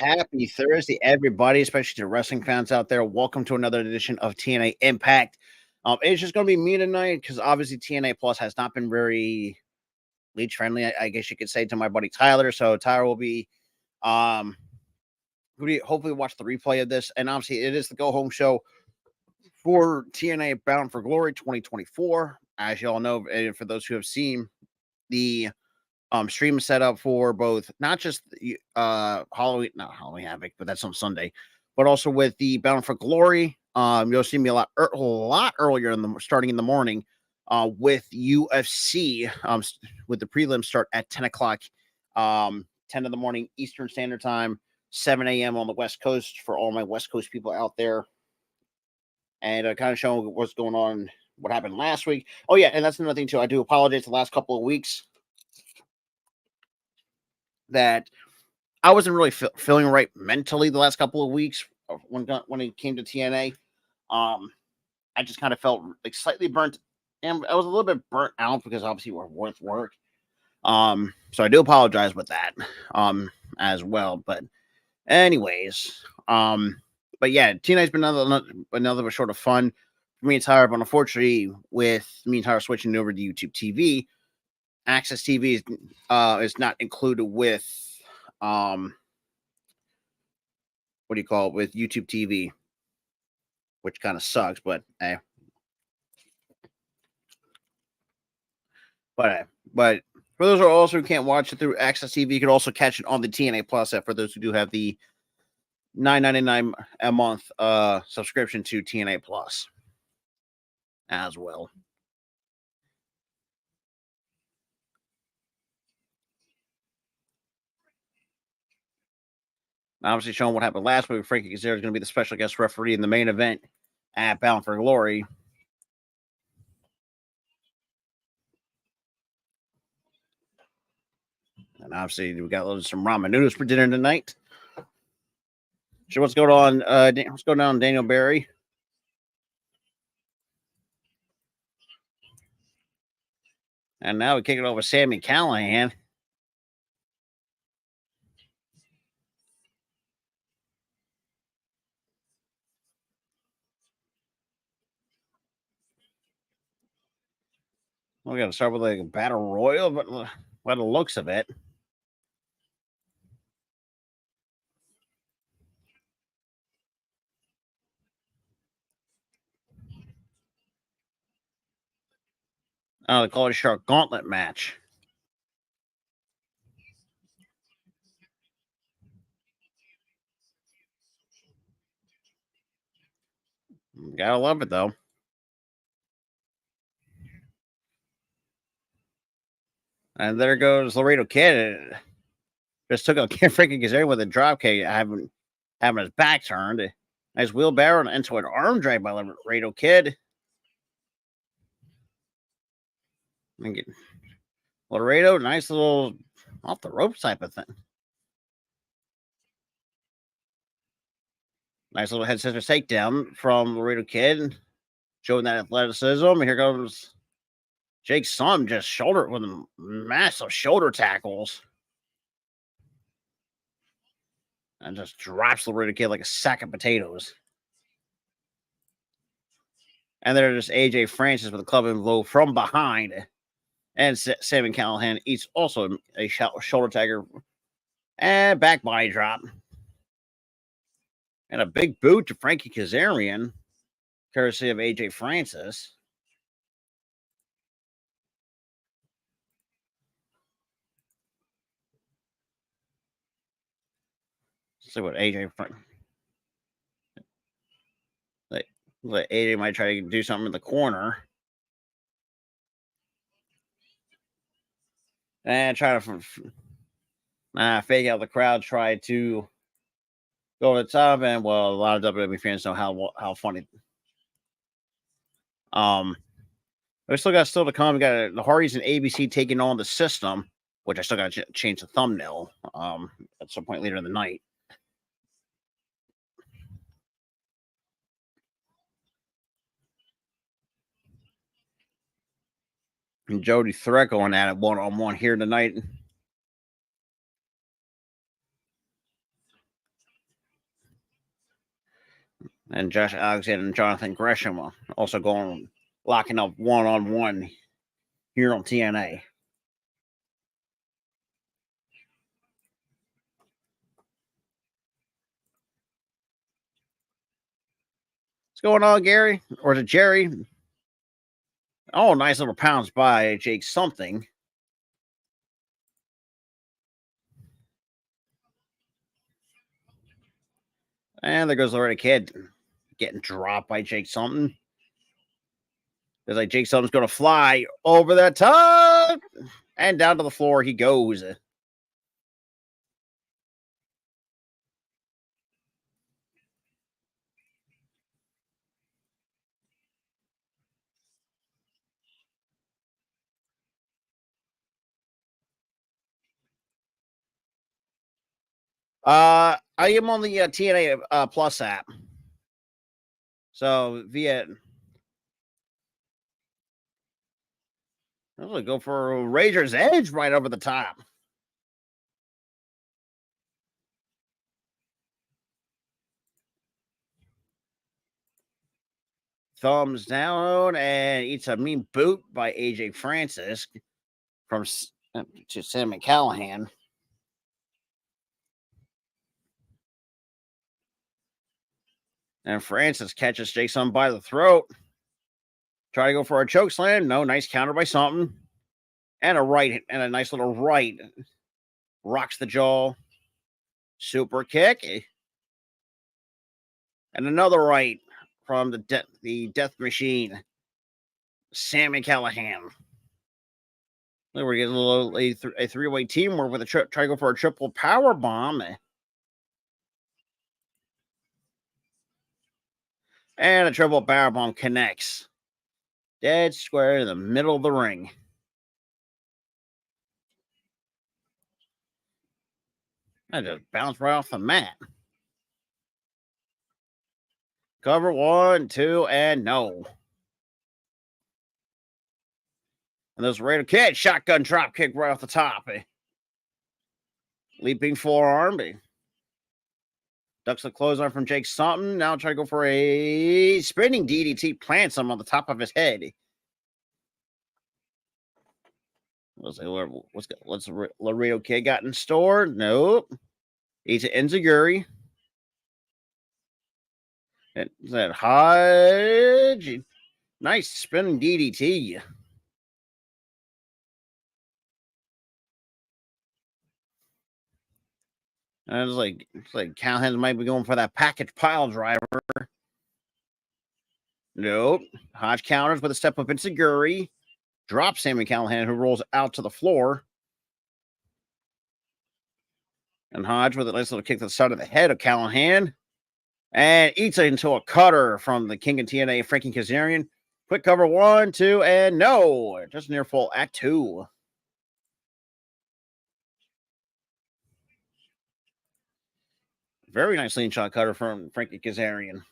Happy Thursday, everybody, especially to wrestling fans out there. Welcome to another edition of TNA Impact. It's just going to be me tonight because obviously TNA Plus has not been very leech friendly, I guess you could say, to my buddy Tyler. So Tyler will be hopefully watch the replay of this. And obviously, it is the go home show for TNA Bound for Glory 2024. As you all know, and for those who have seen the stream set up for both not just Halloween, not Halloween Havoc, but that's on Sunday, but also with the Bound for Glory. You'll see me a lot earlier starting in the morning with UFC with the prelims start at 10 o'clock 10 in the morning Eastern Standard Time, 7 a.m. on the West Coast for all my West Coast people out there, and kind of showing what's going on, what happened last week. Oh yeah, and that's another thing too. I do apologize the last couple of weeks that I wasn't really feeling right mentally the last couple of weeks when it came to TNA. I just kind of felt like slightly burnt, and I was a little bit burnt out because obviously we're worth work. So I do apologize with that as well. But anyways, but yeah, TNA's been another sort of fun for me and Tyler, but unfortunately, with me and Tyler switching over to YouTube TV, Access TV is not included with what do you call it, with YouTube TV, which kind of sucks, but hey. But for those who also can't watch it through Access TV, you can also catch it on the TNA Plus app for those who do have the $9.99 a month subscription to TNA Plus as well. Obviously, showing what happened last week, Frankie Kazarian is going to be the special guest referee in the main event at Bound for Glory. And obviously, we got some ramen noodles for dinner tonight. So what's going on? What's going on, Daniel Barry? And now we kick it over Sami Callihan. We got to start with like a battle royal, but by the looks of it. They call it a Shark Gauntlet match. Gotta love it though. And there goes Laredo Kid. Just took a freaking Kazarian with a drop kick, having his back turned. Nice wheelbarrow into an arm drag by Laredo Kid. Laredo, nice little off the ropes type of thing. Nice little head scissors takedown from Laredo Kid, showing that athleticism. And here goes Jake's son, just shoulder with massive shoulder tackles. And just drops Laredo Kid like a sack of potatoes. And there's AJ Francis with a club and blow from behind. And Sami Callihan eats also a shoulder tagger. And back body drop. And a big boot to Frankie Kazarian, courtesy of AJ Francis. Let's see what AJ Like AJ might try to do something in the corner. And try to fake out the crowd, try to go to the top. And well, a lot of WWE fans know how funny. We still got to come. We got the Hardys and ABC taking on the System, which I still got to change the thumbnail at some point later in the night. And Jody Threat going at it one-on-one here tonight. And Josh Alexander and Jonathan Gresham are also locking up one-on-one here on TNA. What's going on, Gary? Or is it Jerry? Oh, nice little pounce by Jake something. And there goes Loretta Kid getting dropped by Jake something. It's like Jake something's going to fly over the top and down to the floor he goes. I am on the TNA Plus app. So via I'm gonna go for Razor's Edge right over the top. Thumbs down and eats a mean boot by AJ Francis from to Sam Callahan. And Francis catches Jason by the throat. Try to go for a choke slam. No, nice counter by something. And a right, and a nice little right. Rocks the jaw. Super kick. And another right from the Death Machine. Sammy Callahan. We're getting a three-way teamwork with try to go for a triple power bomb. And a triple power bomb connects. Dead square in the middle of the ring. I just bounced right off the mat. Cover 1, 2, and no. And there's Raider Kid. Shotgun drop kick right off the top. Leaping forearm. Ducks the clothesline from Jake Something. Now try to go for a spinning DDT. Plants him on the top of his head. What's Laredo Kid got in store? Nope. He's an Enziguri. Is that Hodge? Nice spinning DDT. And it's like Callahan might be going for that package pile driver. Nope. Hodge counters with a step up Enziguri. Drops Sammy Callahan, who rolls out to the floor. And Hodge with a nice little kick to the side of the head of Callahan. And eats it into a cutter from the King of TNA, Frankie Kazarian. Quick cover 1, 2, and no. Just near full act 2. Very nice lean shot cutter from Frankie Kazarian.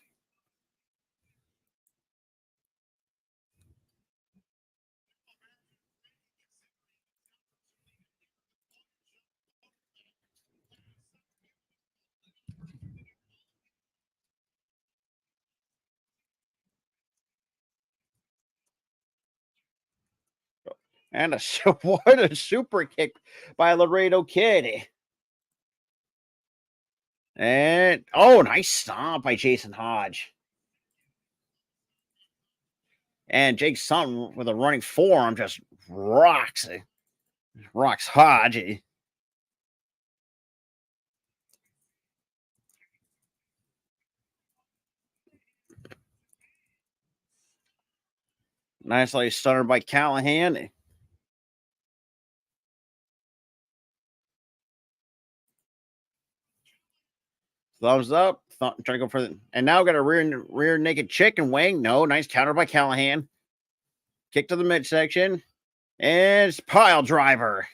And what a super kick by Laredo Kid. And nice stomp by Jason Hodge. And Jake Sutton with a running forearm just rocks Hodge. Nicely stunner by Callahan. Thumbs up. Trying to go for the. And now got a rear naked chicken wing. No, nice counter by Callahan. Kick to the midsection. And it's pile driver.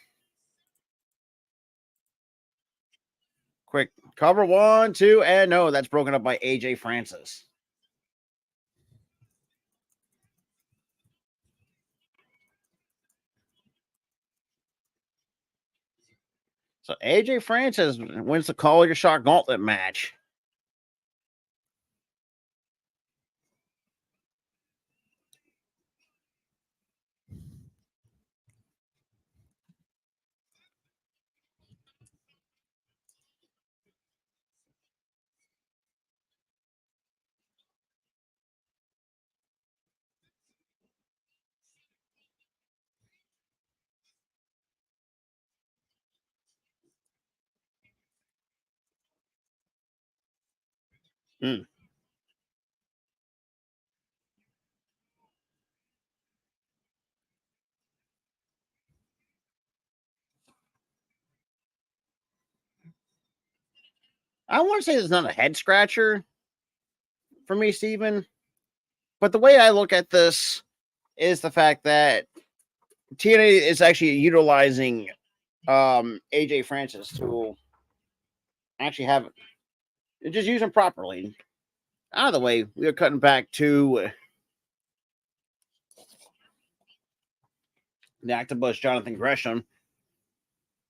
Quick cover 1, 2, and no, that's broken up by AJ Francis. So AJ Francis wins the Call Your Shot Gauntlet match. Mm. I want to say it's not a head scratcher for me, Steven. But the way I look at this is the fact that TNA is actually utilizing AJ Francis to actually have just use him properly. Out of the way, we are cutting back to the Octopus Jonathan Gresham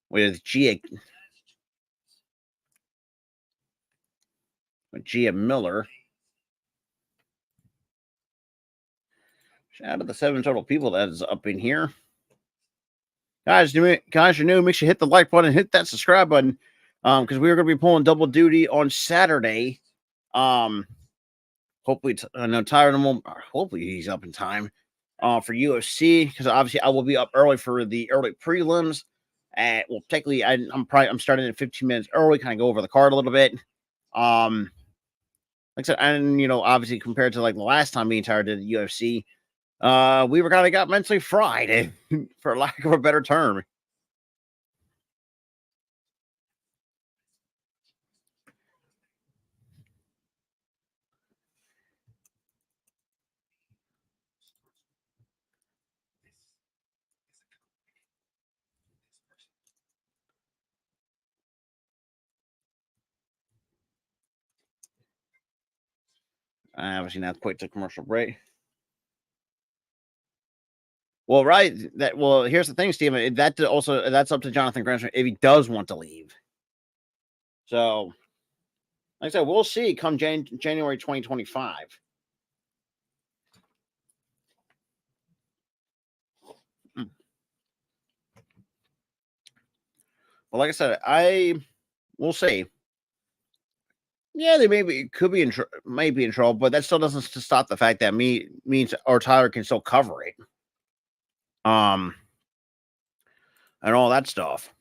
with Gia Miller. Shout out to the 7 total people that is up in here. Guys, you're new, make sure you hit the like button, hit that subscribe button. Because we are going to be pulling double duty on Saturday. Hopefully, I know Tyler will. Hopefully, he's up in time. For UFC, because obviously I will be up early for the early prelims. Well, technically, I'm starting at 15 minutes early, kind of go over the card a little bit. Like I said, and obviously compared to like the last time me and Tyler did the UFC, we were kind of got mentally fried, for lack of a better term. I obviously now quit the commercial break. Well, right. Here's the thing, Steven. That's up to Jonathan Gresham if he does want to leave. So, like I said, we'll see come January 2025. Well, like I said, we'll see. Yeah, they could be may be in trouble, but that still doesn't stop the fact that means or Tyler can still cover it. Um, and all that stuff.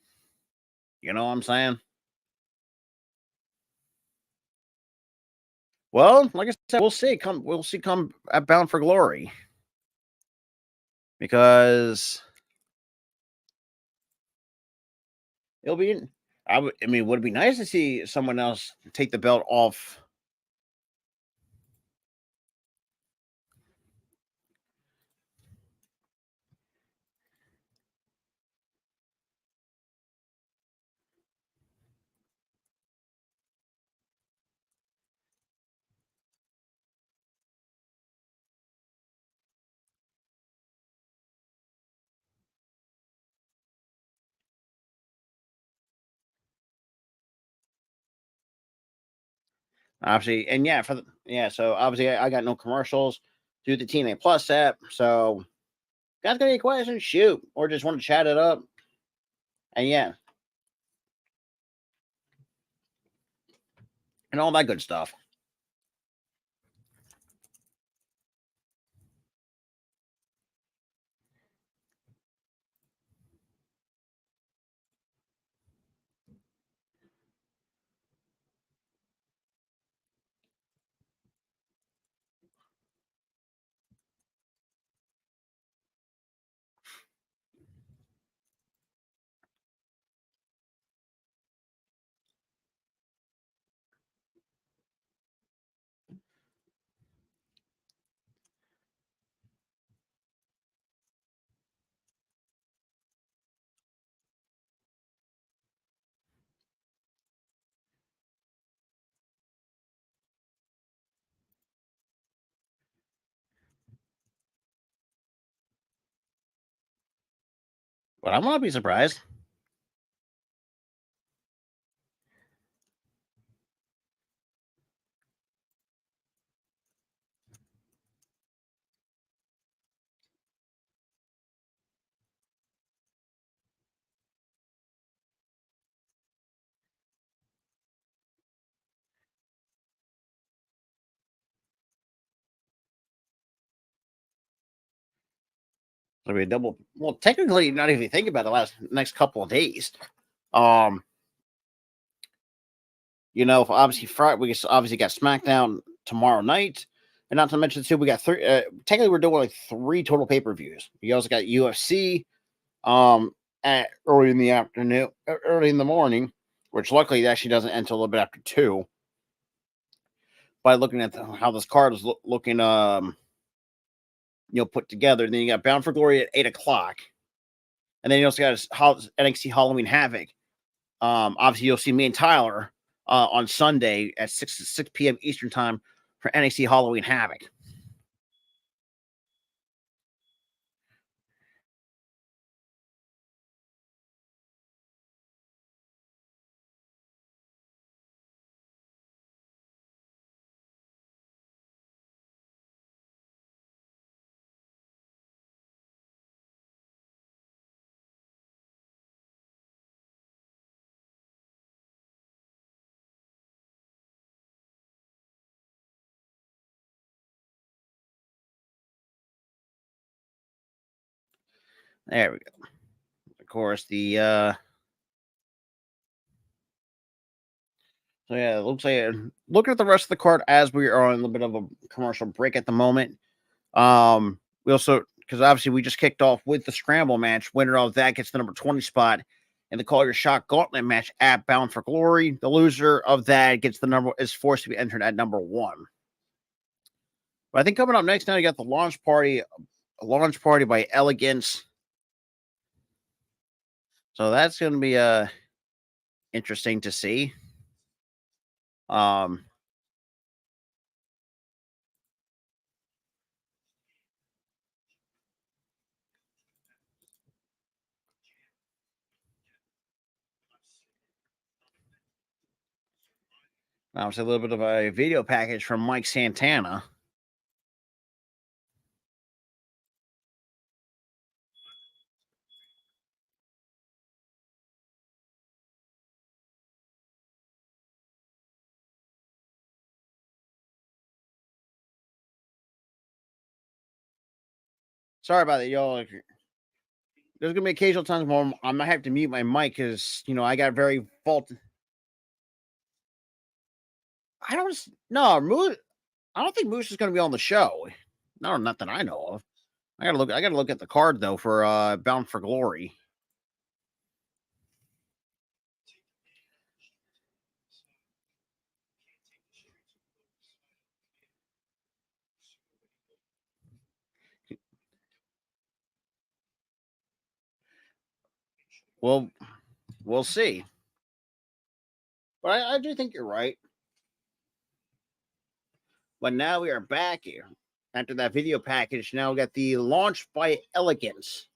You know what I'm saying? Well, like I said, we'll see come at Bound for Glory. Because it'll be I mean, would it be nice to see someone else take the belt off? Obviously, and so obviously I got no commercials through the TNA Plus app. So guys got any questions? Shoot. Or just want to chat it up. And and all that good stuff. But I will not be surprised. It'll be a double. Well, technically, not if you think about the next couple of days. Um, Obviously Friday, we obviously got SmackDown tomorrow night. And not to mention, too, we got three. Technically, we're doing like three total pay per views. You also got UFC at early in the afternoon, early in the morning, which luckily it actually doesn't end until a little bit after 2. By looking at how this card is looking, put together. And then you got Bound for Glory at 8 o'clock, and then you also got NXT Halloween Havoc. Obviously, you'll see me and Tyler on Sunday at 6 p.m. Eastern time for NXT Halloween Havoc. There we go. Of course, so yeah, it looks like looking at the rest of the card as we are on a little bit of a commercial break at the moment. We also, because obviously we just kicked off with the scramble match. Winner of that gets the number 20 spot in the Call Your Shot Gauntlet match at Bound for Glory. The loser of that gets is forced to be entered at number 1. But I think coming up next now, you got the launch party by Elegance. So that's going to be interesting to see. Obviously, a little bit of a video package from Mike Santana. Sorry about that, y'all. There's gonna be occasional times where I might have to mute my mic because I got very fault. I don't no Moose. I don't think Moose is gonna be on the show. No, not that I know of. I gotta look at the card though for Bound for Glory. Well, we'll see. But I do think you're right. But now we are back here after that video package. Now we got the launch by Elegance.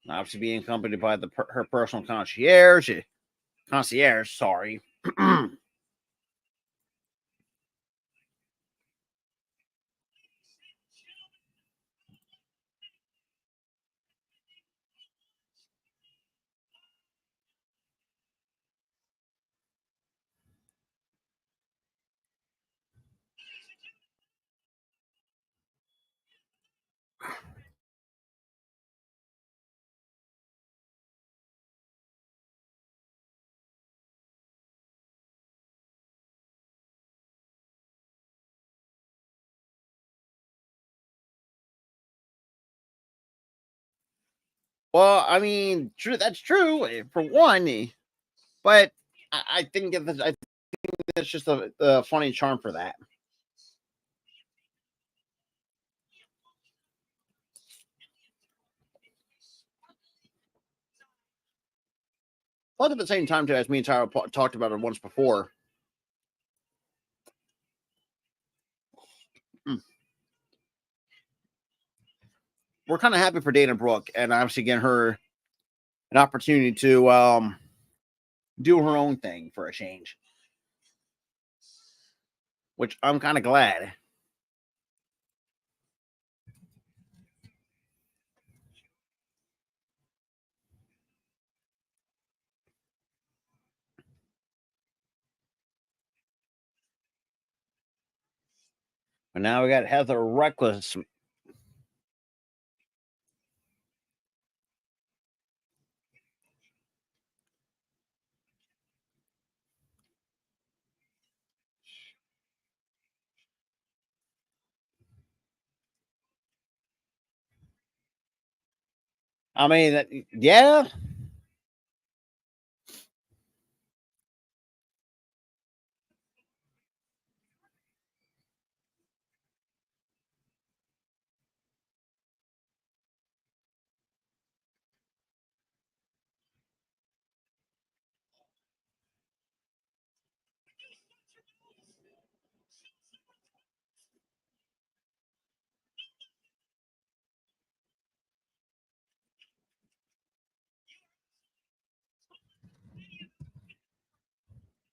Obviously being accompanied by her personal concierge. Sorry. Well, I mean, true. That's true for one, but I think that's just a funny charm for that. But at the same time, too, as me and Tyler talked about it once before, we're kind of happy for Dana Brooke, and obviously getting her an opportunity to do her own thing for a change, which I'm kind of glad. But now we got Heather Reckless. I mean, yeah.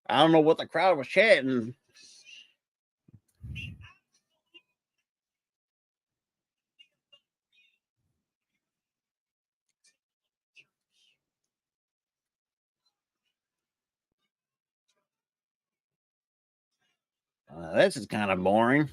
I don't know what the crowd was chanting. This is kind of boring.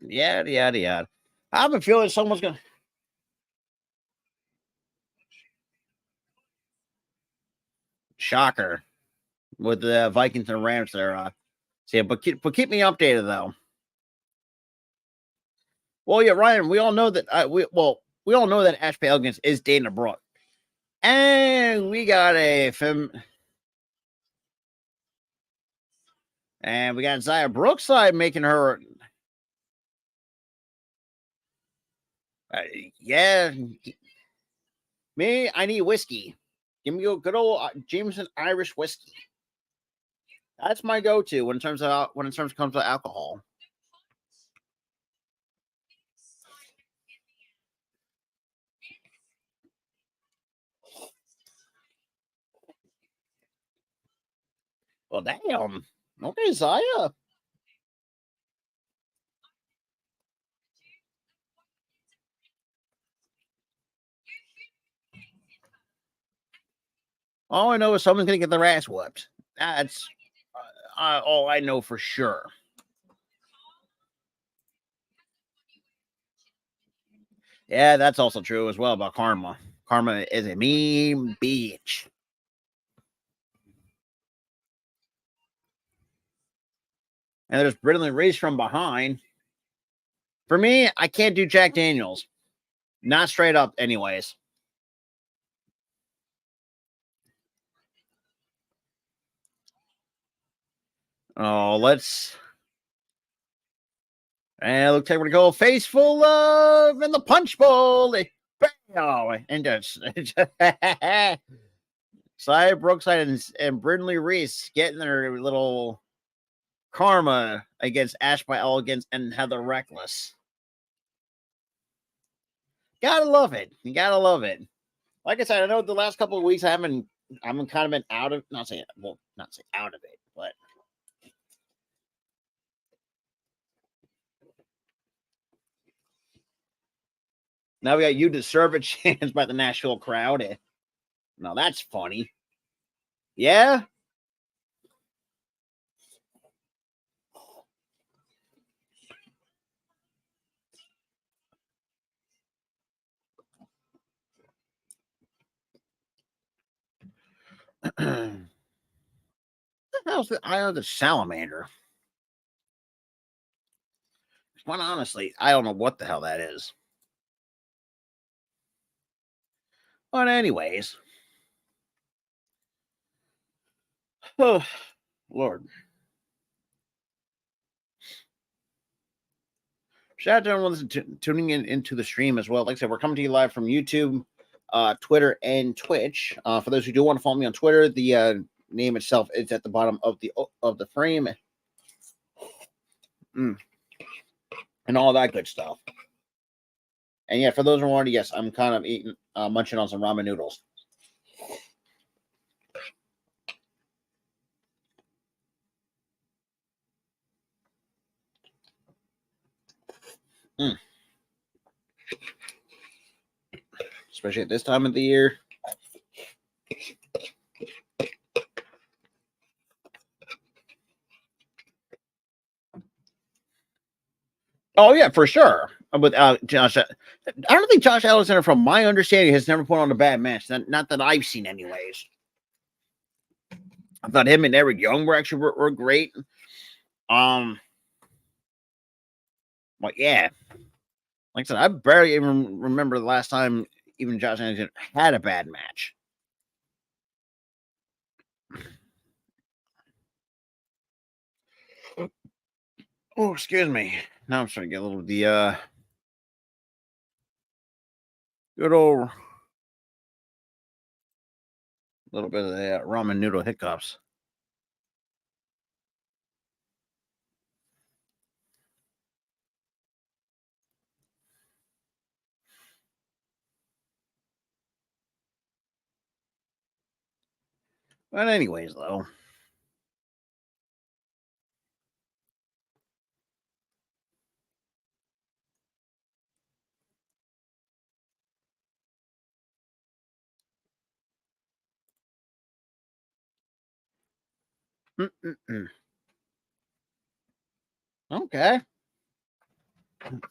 Yada yada yada. I have a feeling someone's gonna shocker with the Vikings and Rams there. See, but keep me updated though. Well, yeah, Ryan. We all know that. We all know that Ashby Elkins is dating a Brooke, and we got and we got Zaya Brookside making her. Uh, yeah, me. I need whiskey. Give me a good old Jameson Irish whiskey. That's my go-to when in terms comes to alcohol. Well, damn. Okay, Zaya. All I know is someone's gonna get their ass whooped. That's all I know for sure. Yeah, that's also true as well about Karma. Karma is a mean bitch. And there's Brindley Reese from behind. For me, I can't do Jack Daniels. Not straight up, anyways. Oh, let's. And it looks like we're going to go face full of in the punch bowl. Bam! And just. Side Brookside and Brindley Reese getting their little karma against Ashby Elegance and Heather Reckless. Gotta love it. You gotta love it. Like I said, I know the last couple of weeks I'm kind of been out of not saying out of it, but now we got You Deserve a Chance by the Nashville crowd. Now that's funny. Yeah. The hell's the Eye of the Salamander? Quite honestly, I don't know what the hell that is. But anyways. Oh, Lord. Shout out to everyone tuning in into the stream as well. Like I said, we're coming to you live from YouTube, Twitter and Twitch. For those who do want to follow me on Twitter, the name itself is at the bottom of the frame, and all that good stuff. And yeah, for those who are wondering, yes, I'm kind of eating, munching on some ramen noodles. Especially at this time of the year. Oh yeah, for sure. With Josh, I don't think Josh Alexander, from my understanding, has never put on a bad match. Not that I've seen, anyways. I thought him and Eric Young were great. But yeah, like I said, I barely even remember the last time even Josh Alexander had a bad match. Oh, excuse me. Now I'm starting to get a little of the good old little bit of the ramen noodle hiccups. But anyways, though. Okay.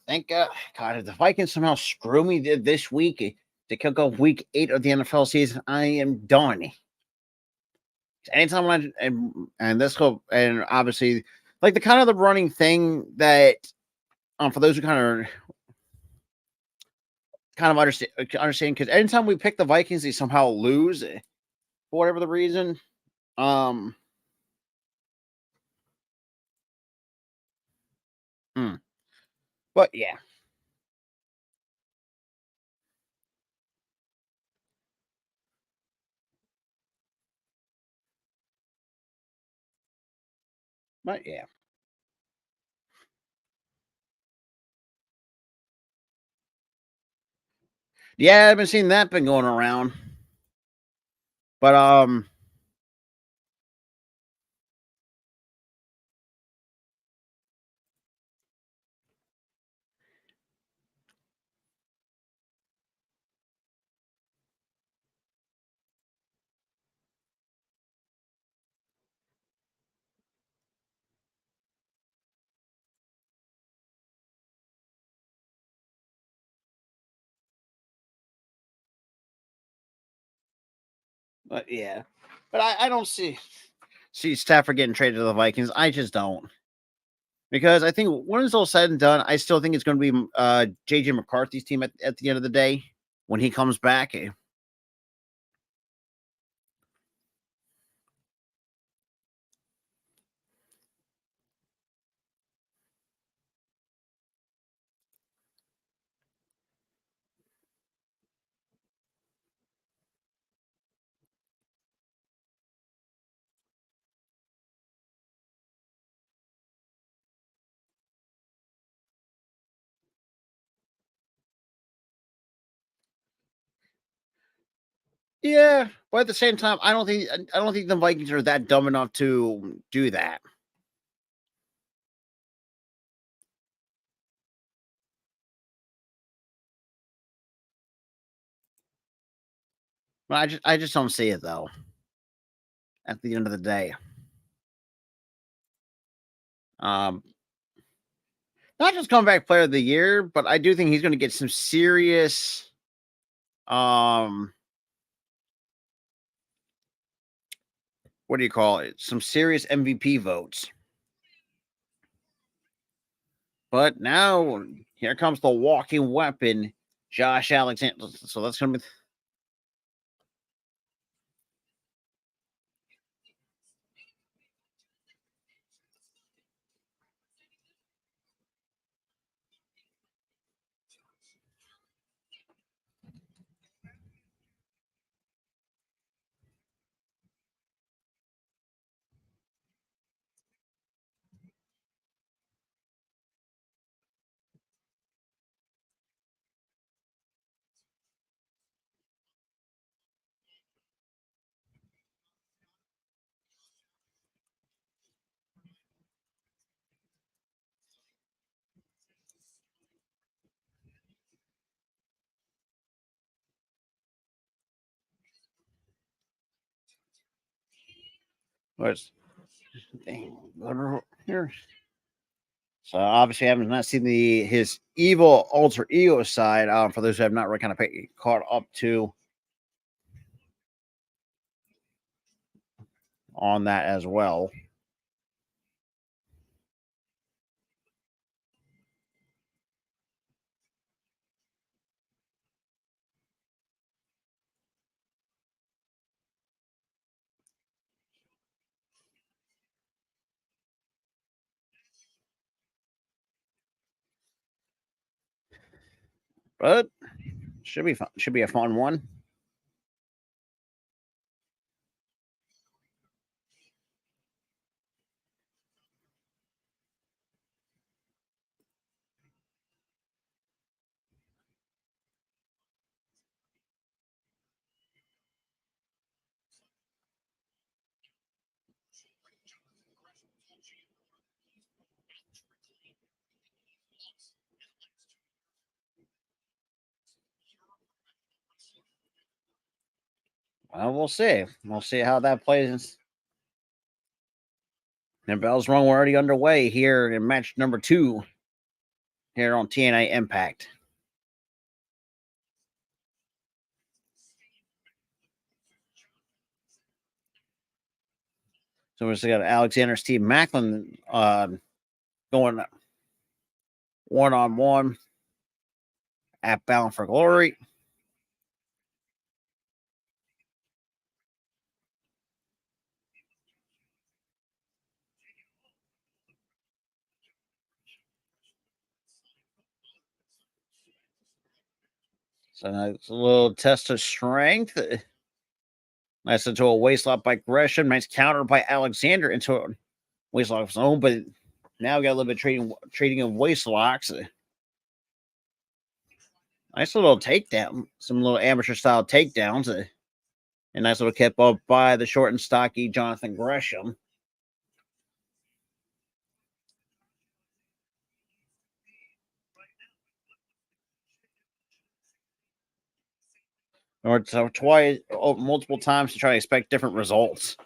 Thank God. God, if the Vikings somehow screw me this week to kick off week 8 of the NFL season, I am done. Anytime and this whole, and obviously, like the kind of the running thing that for those who kind of understand, because anytime we pick the Vikings, they somehow lose for whatever the reason. But yeah. But yeah. Yeah, I've been seeing that been going around. But yeah. But I don't see Stafford getting traded to the Vikings. I just don't. Because I think when it's all said and done, I still think it's going to be JJ McCarthy's team at the end of the day when he comes back. Yeah, but at the same time, I don't think the Vikings are that dumb enough to do that. But I just don't see it though. At the end of the day, um, not just comeback player of the year, but I do think he's going to get some serious, um, what do you call it? Some serious MVP votes. But now here comes the walking weapon, Josh Alexander. So that's going to be. What's here? So obviously, I have not seen his evil alter ego side. For those who have not really kind of caught up to on that as well. But should be fun. Should be a fun one. Well, we'll see. We'll see how that plays. And bells rung. We're already underway here in match number 2 here on TNA Impact. So we just got Alexander Steve Macklin going 1-on-1 at Bound for Glory. So nice little test of strength. Nice into a waist lock by Gresham. Nice counter by Alexander into a waist lock of his own. But now we got a little bit of trading of waist locks. Nice little takedown. Some little amateur style takedowns. A nice little kept up by the short and stocky Jonathan Gresham. Or so twice, multiple times to try to expect different results.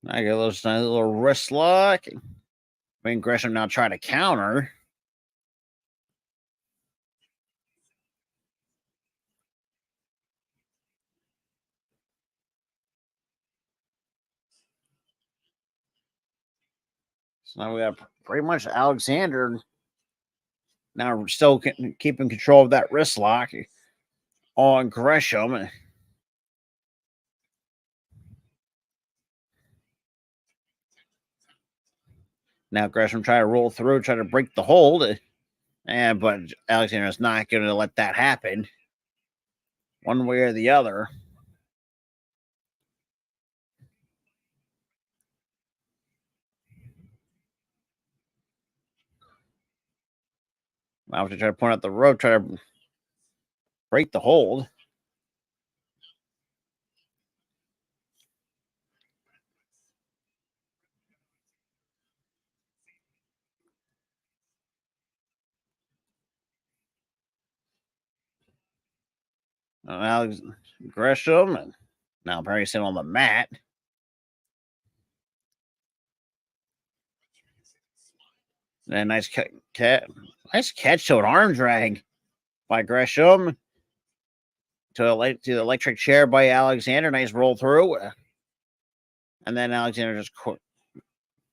I get a nice little wrist lock. I mean, Gresham now trying to counter. So now we got pretty much Alexander now still keeping control of that wrist lock on Gresham. Now Gresham trying to roll through, try to break the hold. But Alexander is not going to let that happen one way or the other. Now to try to point out the rope, try to break the hold. Alex Gresham and now Perry sitting on the mat. And nice nice catch to an arm drag by Gresham to the electric chair by Alexander. Nice roll through, and then Alexander just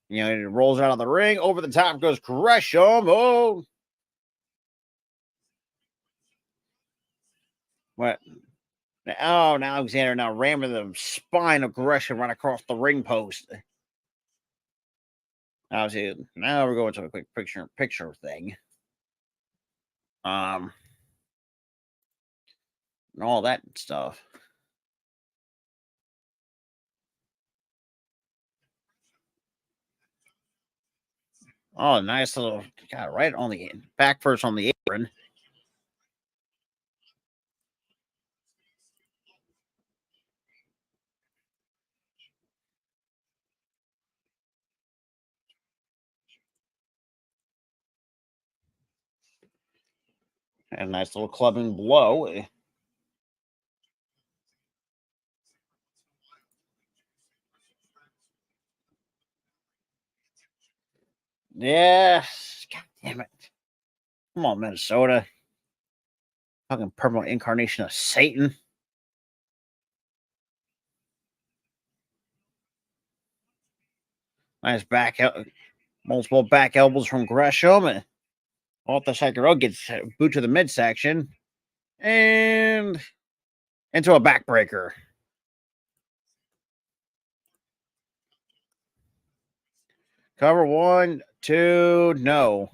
it rolls out of the ring. Over the top goes Gresham. Oh, what? Oh, now Alexander now ramming the spine of Gresham right across the ring post. Obviously, now we're going to a quick picture thing. And all that stuff. Oh, nice little got right on the back first on the apron. And a nice little clubbing blow. Yes. God damn it. Come on, Minnesota. Fucking purple incarnation of Satan. Nice multiple back elbows from Gresham. And off the second row gets boot to the midsection. And into a backbreaker. Cover 1, 2, no.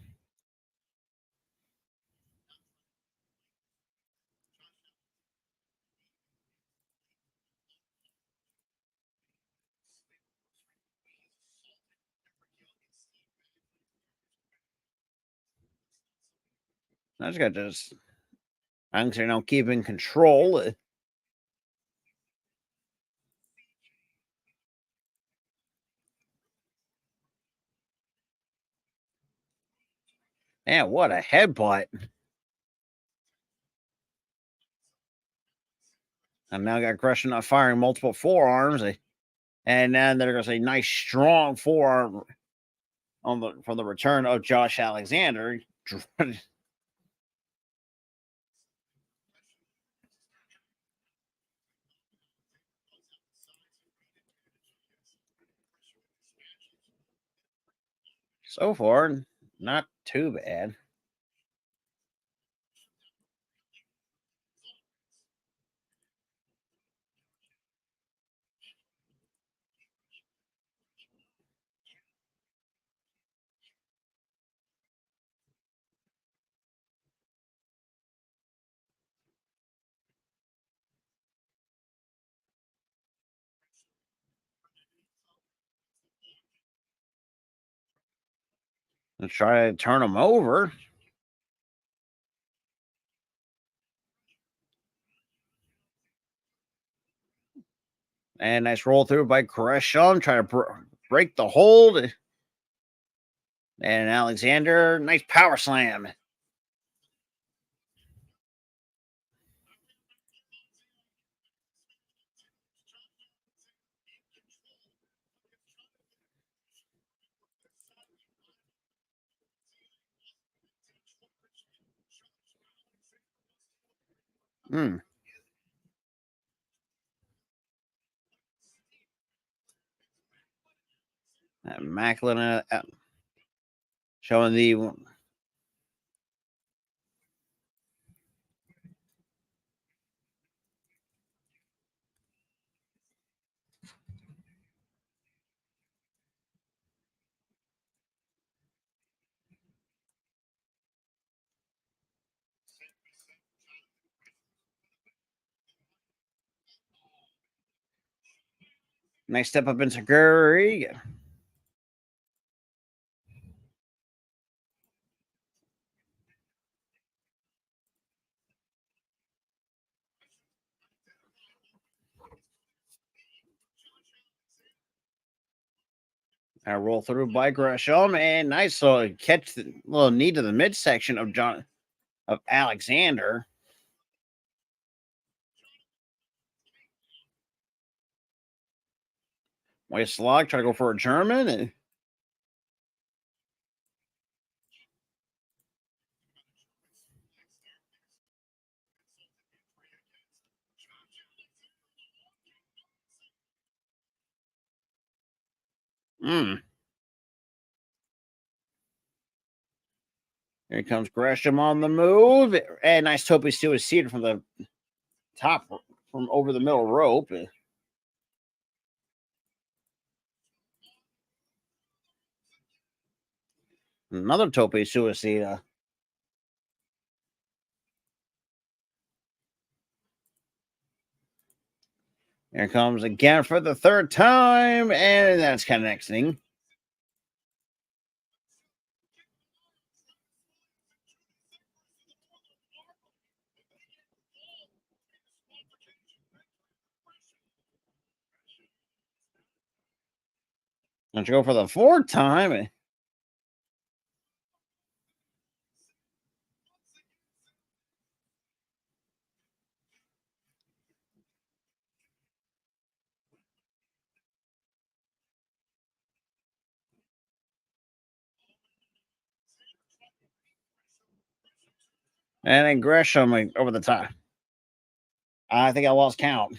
I just got this. I'm saying I'm keeping control. Man, what a headbutt. And now got Gresham not firing multiple forearms. And then there's a nice strong forearm from the return of Josh Alexander. So far, not too bad. Let's try to turn him over. And nice roll through by Gresham. Trying to break the hold. And Alexander, nice power slam. Hmm. Macklin showing the nice step up into Gurry. I roll through by Gresham, and nice little catch, the little knee to the midsection of Alexander. Waist lock, try to go for a German. Here comes Gresham on the move. And nice tope suicide from the top, from over the middle rope. Another tope suicide. Here comes again for the third time. And that's kind of next thing. Let's go for the fourth time. And then Gresham over the top. I think I lost count.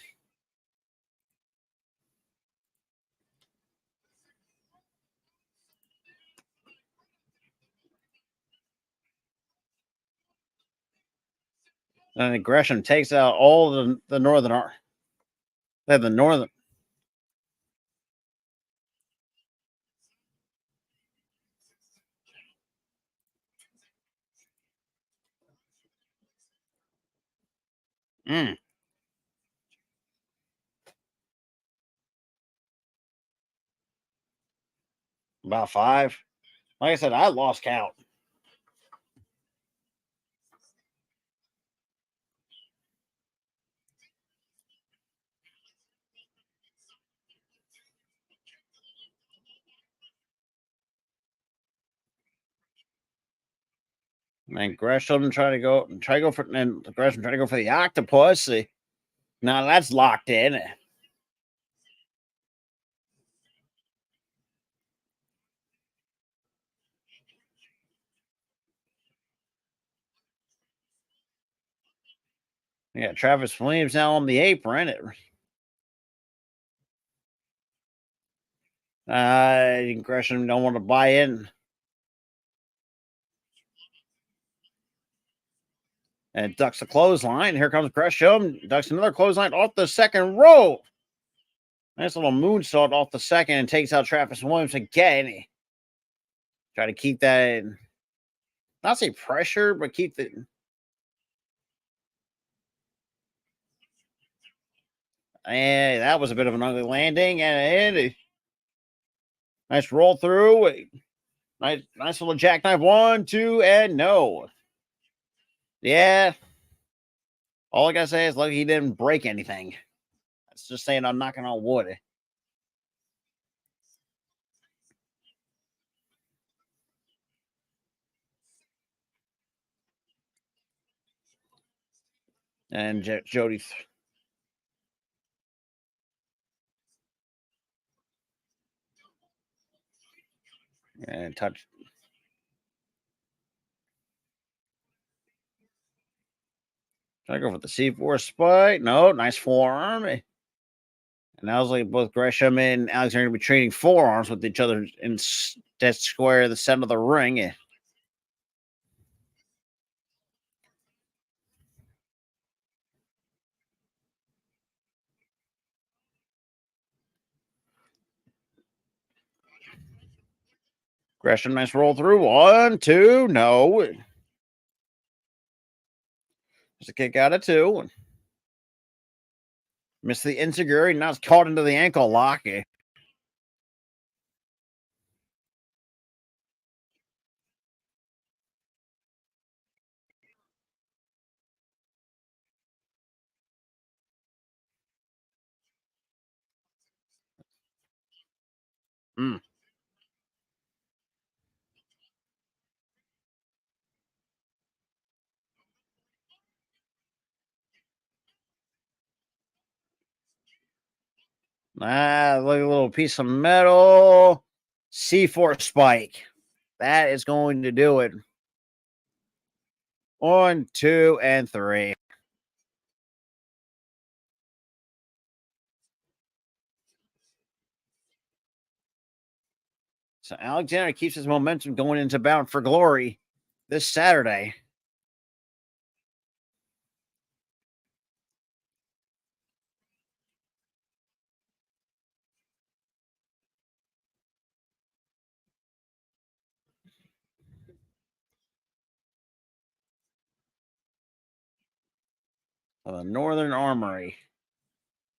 And then Gresham takes out all the northern arm. They have the northern. Mm, about 5. Like I said, I lost count. And Gresham try to go for and Gresham try to go for the octopus. Now that's locked in. Yeah, Travis Williams now on the apron. Gresham don't want to buy in. And ducks the clothesline. Here comes Gresham. Ducks another clothesline off the second rope. Nice little moonsault off the second and takes out Travis Williams again. Try to keep that, not say pressure, but keep the. And that was a bit of an ugly landing. And a nice roll through. Nice little jackknife. 1, 2, and no. Yeah. All I gotta say is, lucky he didn't break anything. That's just saying I'm knocking on wood. And Jody and touch. Try to go for the C4 spike. No, nice forearm. And now it's like both Gresham and Alex are going to be trading forearms with each other in that square, the center of the ring. Gresham, nice roll through. 1, 2, no. Just a kick out of 2. Missed the insecurity. Now it's caught into the ankle lock. Mm. Look at a little piece of metal. C4 spike. That is going to do it. 1, 2, and 3. So Alexander keeps his momentum going into Bound for Glory this Saturday. The Northern Armory.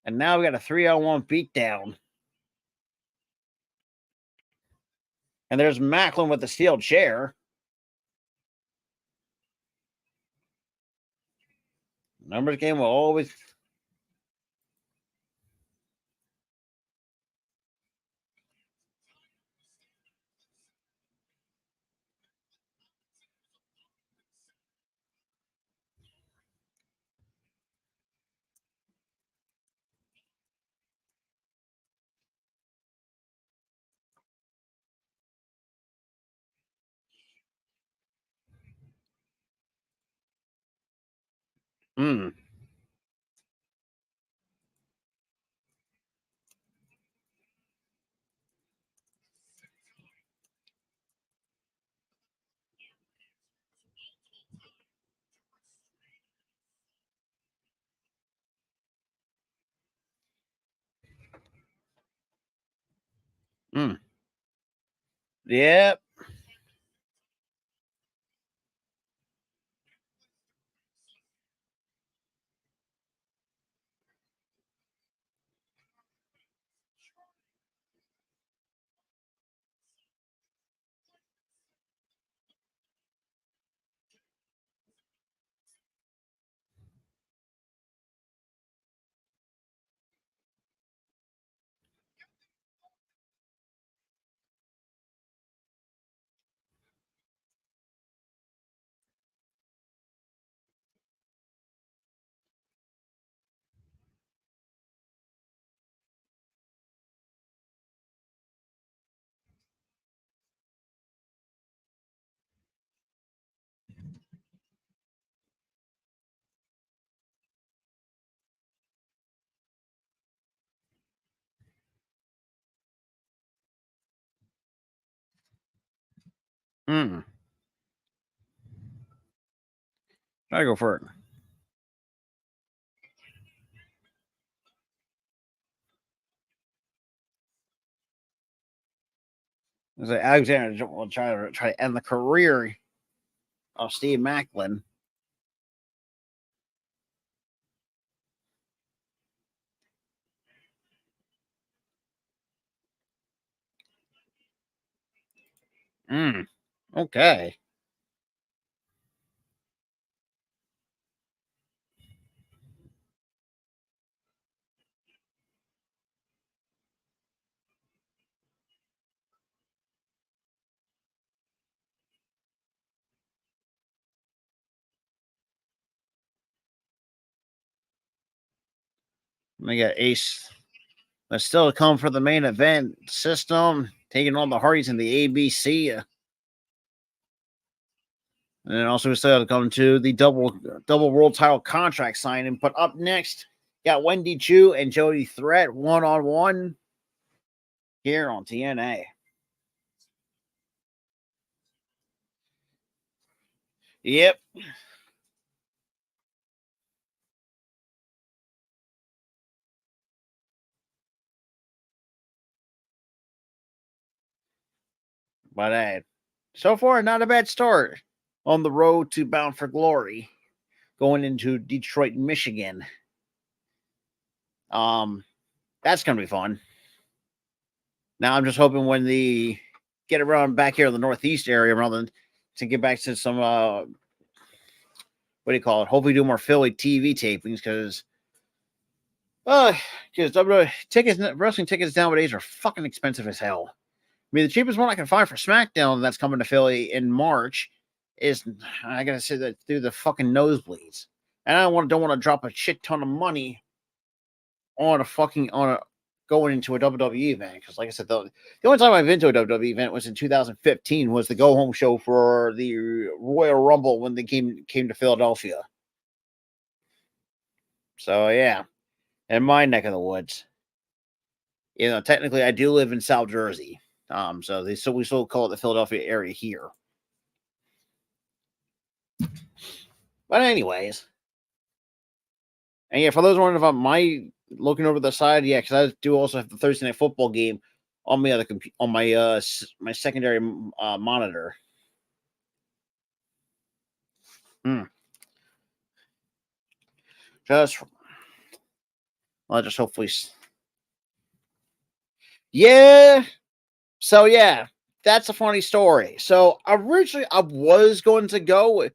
And now we got a 3-on-1 beatdown. And there's Macklin with the steel chair. Numbers game will always. Hmm. Hmm. Yep. Hmm. I go for it. Is that Alexander will try to end the career of Steve Macklin. Hmm. Okay. We got Ace. Let's still come for the main event system, taking on the Hardys in the ABC. And then also we still have to come to the double world title contract signing. But up next, got Wendy Chu and Jody Threat 1-on-1 here on TNA. Yep. But so far, not a bad start on the road to Bound for Glory, going into Detroit, Michigan. Um, that's gonna be fun. Now I'm just hoping when the get around back here in the Northeast area, rather to get back to some what do you call it? Hopefully, do more Philly TV tapings because tickets, wrestling tickets nowadays are fucking expensive as hell. I mean, the cheapest one I can find for SmackDown that's coming to Philly in March is I gotta say that through the fucking nosebleeds, and I don't want to drop a shit ton of money on a going into a WWE event because, like I said, the only time I've been to a WWE event was in 2015. Was the go home show for the Royal Rumble when they came to Philadelphia. So yeah, in my neck of the woods, technically I do live in South Jersey. So we still call it the Philadelphia area here. But anyways, and yeah, for those wondering if I might looking over the side, yeah, because I do also have the Thursday night football game on my other on my my secondary monitor. Hmm. Just I'll just hopefully. Yeah. So yeah, that's a funny story. So originally I was going to go,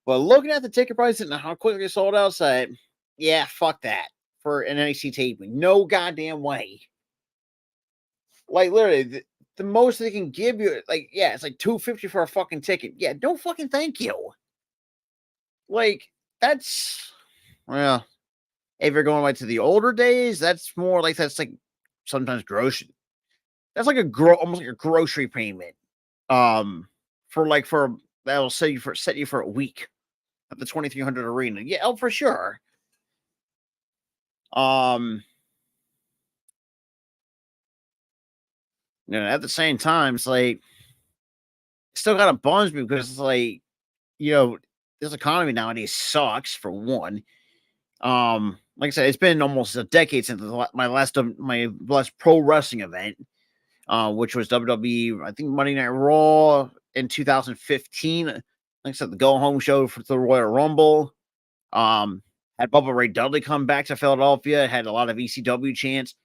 but looking at the ticket price and how quickly it sold out, said, yeah, fuck that for an NXT taping. No goddamn way. Like literally, the most they can give you, like, yeah, it's like $250 for a fucking ticket. Yeah, no fucking thank you. Like that's well, if you're going back to the older days, that's more like that's like sometimes grocery. That's like almost like a grocery payment. For that'll set you for a week. at the 2300 arena. Yeah, oh, for sure. Um, at the same time, it's like still kind of bums me because it's like, this economy nowadays sucks for one. Like I said, it's been almost a decade since my last pro wrestling event, which was WWE, I think Monday Night Raw in 2015. Like I said, the go home show for the Royal Rumble. Had Bubba Ray Dudley come back to Philadelphia. Had a lot of ECW chants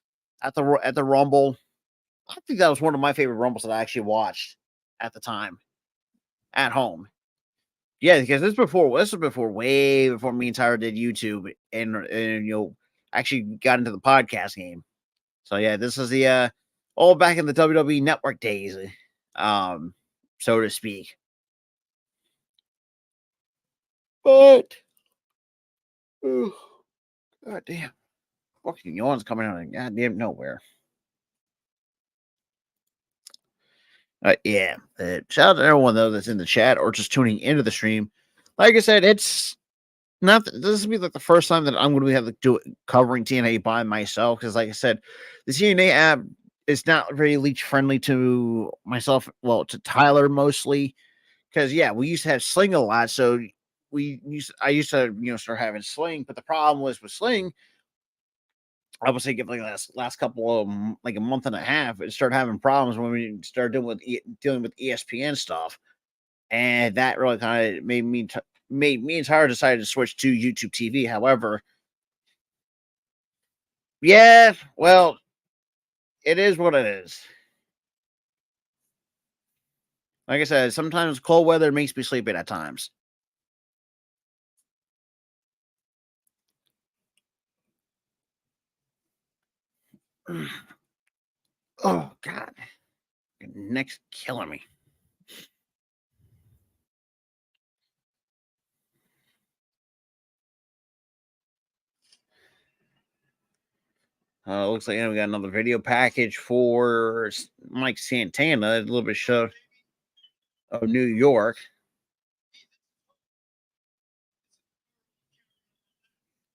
at the Rumble. I think that was one of my favorite Rumbles that I actually watched at the time at home. Yeah, because this was before way before me and Tyra did YouTube and actually got into the podcast game. So yeah, this is the all back in the WWE network days, um, so to speak. But oh, god damn, fucking yawns coming out of goddamn nowhere. Yeah, shout out to everyone though that's in the chat or just tuning into the stream. Like I said, it's not this will be like the first time that I'm going to have to do covering TNA by myself because, like I said, the TNA app is not very leech friendly to myself. Well, to Tyler mostly because yeah, we used to have Sling a lot, so I used to start having Sling, but the problem was with Sling. I would say give like last couple of like a month and a half, it started having problems when we started dealing with ESPN stuff, and that really kind of made me and Tyler decided to switch to YouTube TV. However, yeah, well, it is what it is. Like I said, sometimes cold weather makes me sleepy at times. Oh God, neck's killing me. Looks like we got another video package for Mike Santana, a little bit show of New York.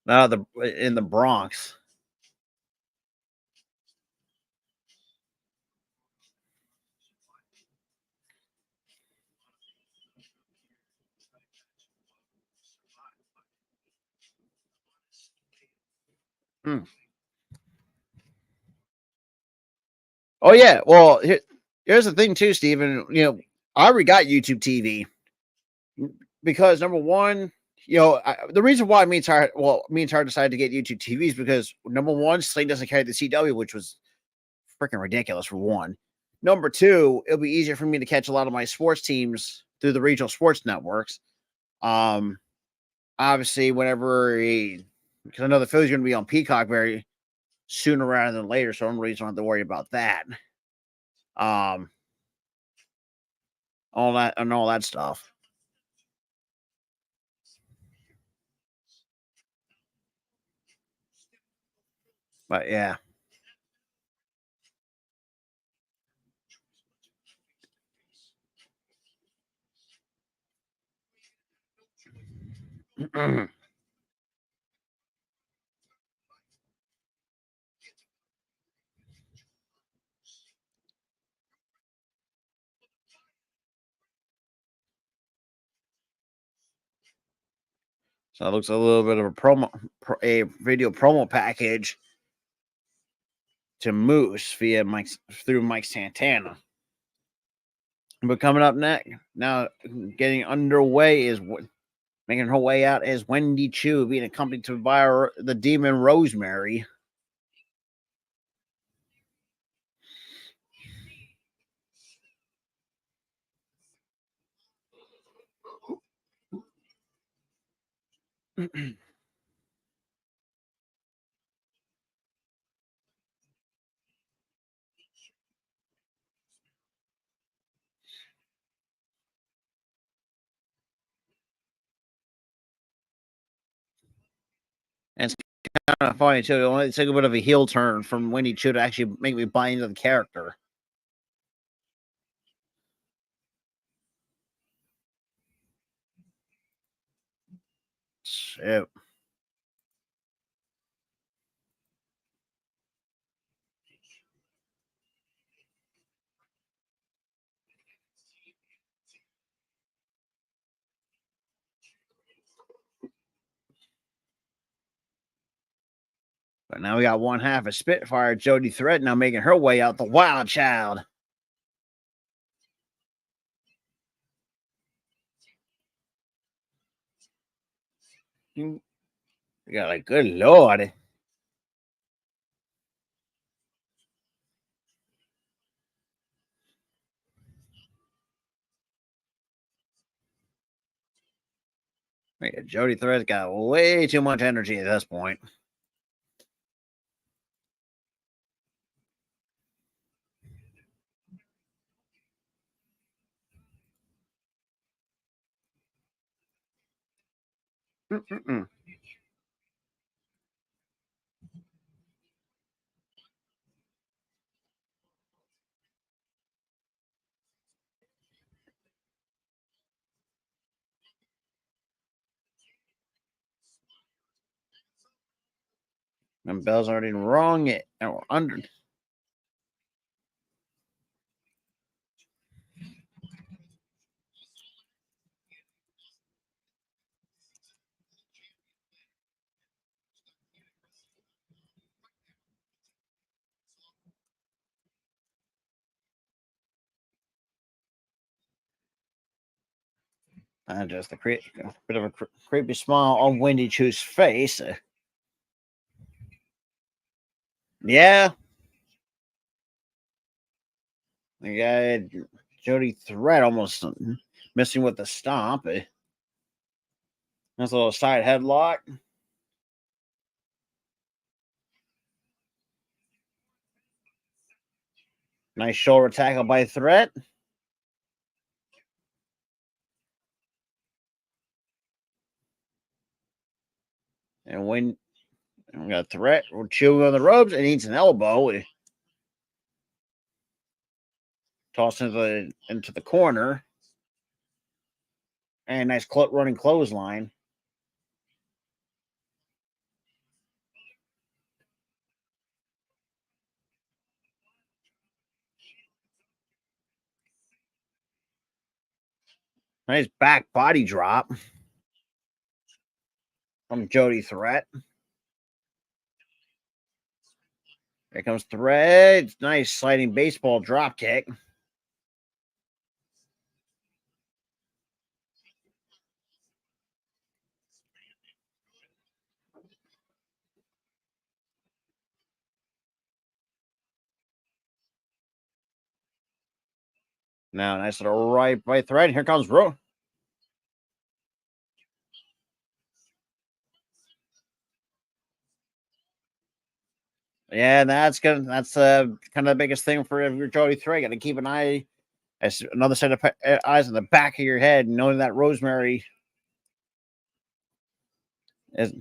The in the Bronx. Hmm. Oh yeah, well here's the thing too, Steven. I already got YouTube TV because number one, the reason why me and Tara decided to get YouTube TV is because number one, Sling doesn't carry the CW, which was freaking ridiculous for one. Number two, it'll be easier for me to catch a lot of my sports teams through the regional sports networks. Um, Obviously, because I know the Phillies are going to be on Peacock very sooner rather than later, so I'm really don't have to worry about that. Um, all that stuff. But yeah. So it looks a little bit of a video promo package to Moose through Mike Santana. But coming up next, now getting underway is making her way out is Wendy Chu being accompanied by the Demon Rosemary. And it's kind of funny too. It's like a bit of a heel turn from Wendy Chu to actually make me buy into the character. shoot. But now we got one half of Spitfire, Jody Threat, now making her way out the Wild Child. You got like, good Lord. Jody Threat's got way too much energy at this point. Mm-mm-mm. And Bell's already wrong it. And we're under. And just a bit of a creepy smile on Wendy Chu's face. Yeah. The guy, Jody Threat, almost missing with the stomp. That's a little side headlock. Nice shoulder tackle by Threat. And when we got Threat, we're chewing on the ropes and eats an elbow. Tossed into the corner. And nice running clothesline. Nice back body drop from Jody Threat. Here comes Threat. Nice sliding baseball drop kick. Now, nice little right by Threat. Here comes Ro. Yeah, that's kind of the biggest thing for your Jody Threat. Got to keep an eye, as another set of eyes on the back of your head, knowing that Rosemary is.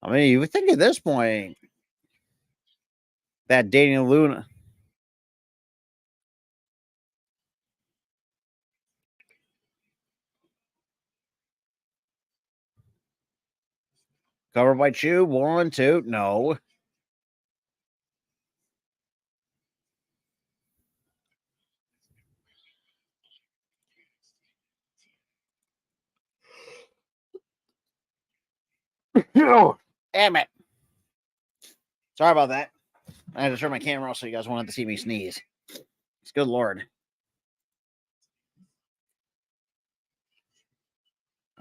I mean, you would think at this point that dating Luna. Covered by Chu. 1, 2. No. Damn it. Sorry about that. I had to turn my camera off so you guys wanted to see me sneeze. It's good Lord.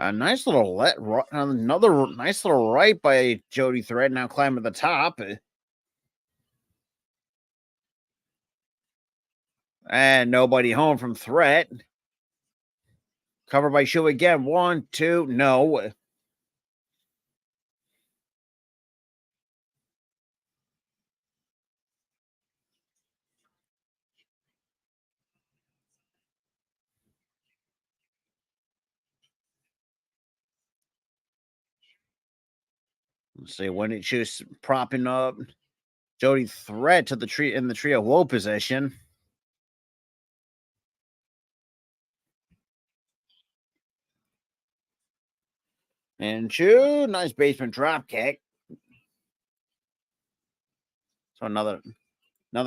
A nice little another nice little right by Jody Thread. Now climbing the top. And nobody home from Threat. Covered by Shoe again. 1, 2. No. Let's see when it shoots propping up Jody Threat to the tree in the trio woe position. And Chu, nice basement drop kick. So another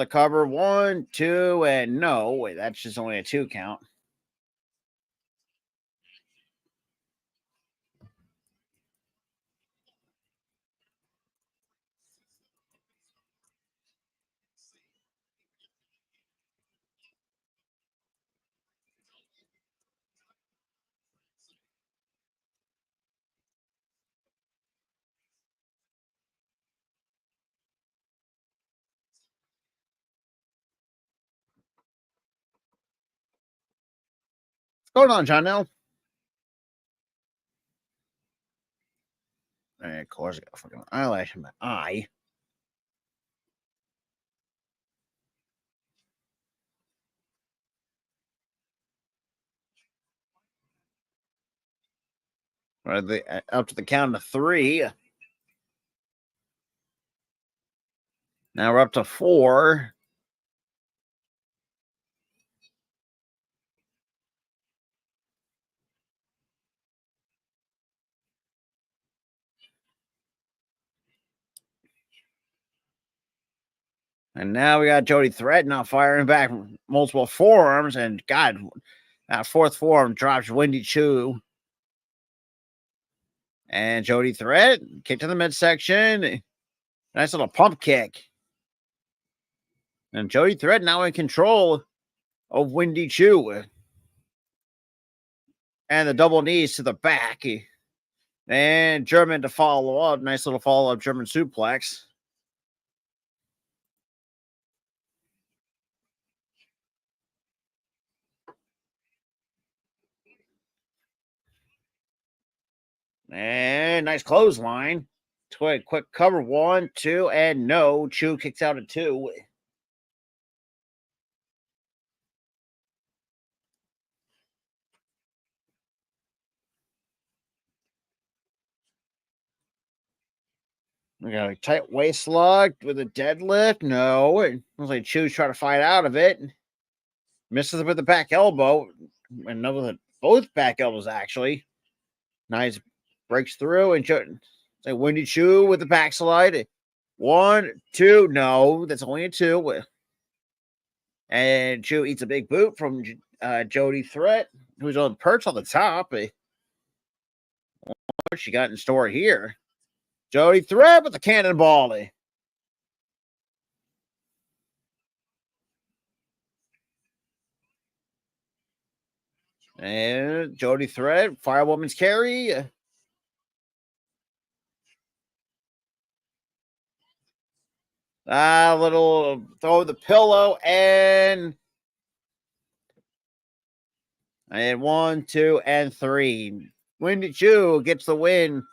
cover. 1, 2, and no. Wait, that's just only a 2 count. What's going on, John Nell? Of course, I got a fucking eyelash in my eye. Up to the count of 3. Now we're up to 4. And now we got Jody Threat now firing back multiple forearms. And God, that 4th forearm drops Wendy Chu. And Jody Threat kick to the midsection. Nice little pump kick. And Jody Threat now in control of Wendy Chu. And the double knees to the back. And German to follow up. Nice little follow up German suplex. And nice clothesline. Quick cover. 1, 2, and no. Chu kicks out at 2. We got a tight waist lock with a deadlift. No. It looks like Chu's trying to fight out of it. Misses with the back elbow. And with both back elbows, actually. Nice. Breaks through and say Wendy Chu with the backslide. 1, 2. No, that's only a 2. And Chu eats a big boot from Jody Threat, who's on perch on the top. What she got in store here? Jody Threat with the cannonball. And Jody Threat, Firewoman's carry. Little throw the pillow and 1, 2, and 3. Wendy Chu gets the win,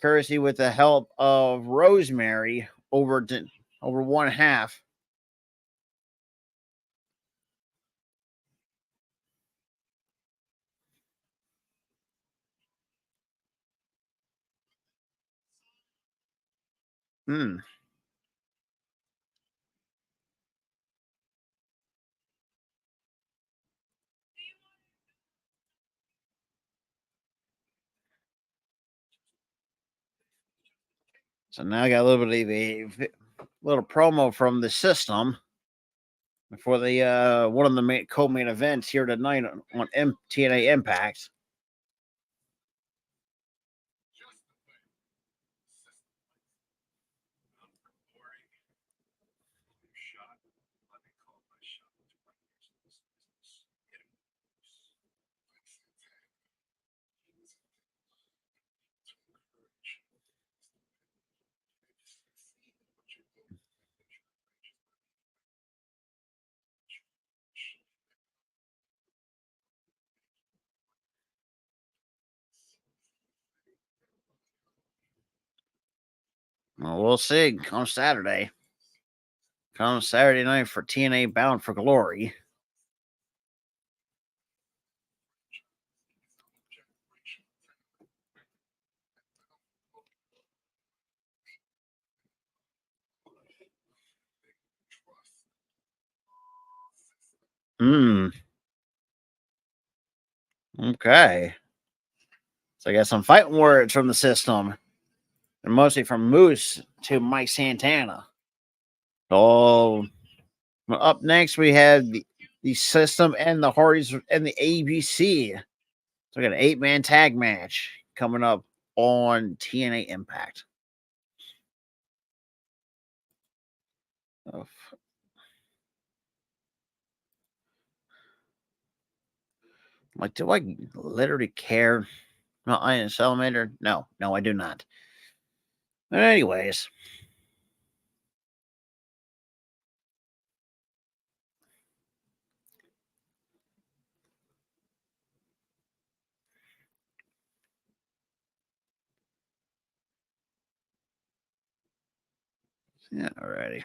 courtesy with the help of Rosemary over 1/2. So now I got a little bit of a little promo from the system for the one of the co-main events here tonight on TNA Impact. Well, we'll see. Come Saturday night for TNA Bound for Glory. Okay. So I got some fighting words from the system, and mostly from Moose to Mike Santana. So up next we have the system and the Hardys and the ABC. So we got an 8-man tag match coming up on TNA Impact. Oh, like, do I literally care about Iron Salamander? No, I do not. But anyways, yeah, alrighty.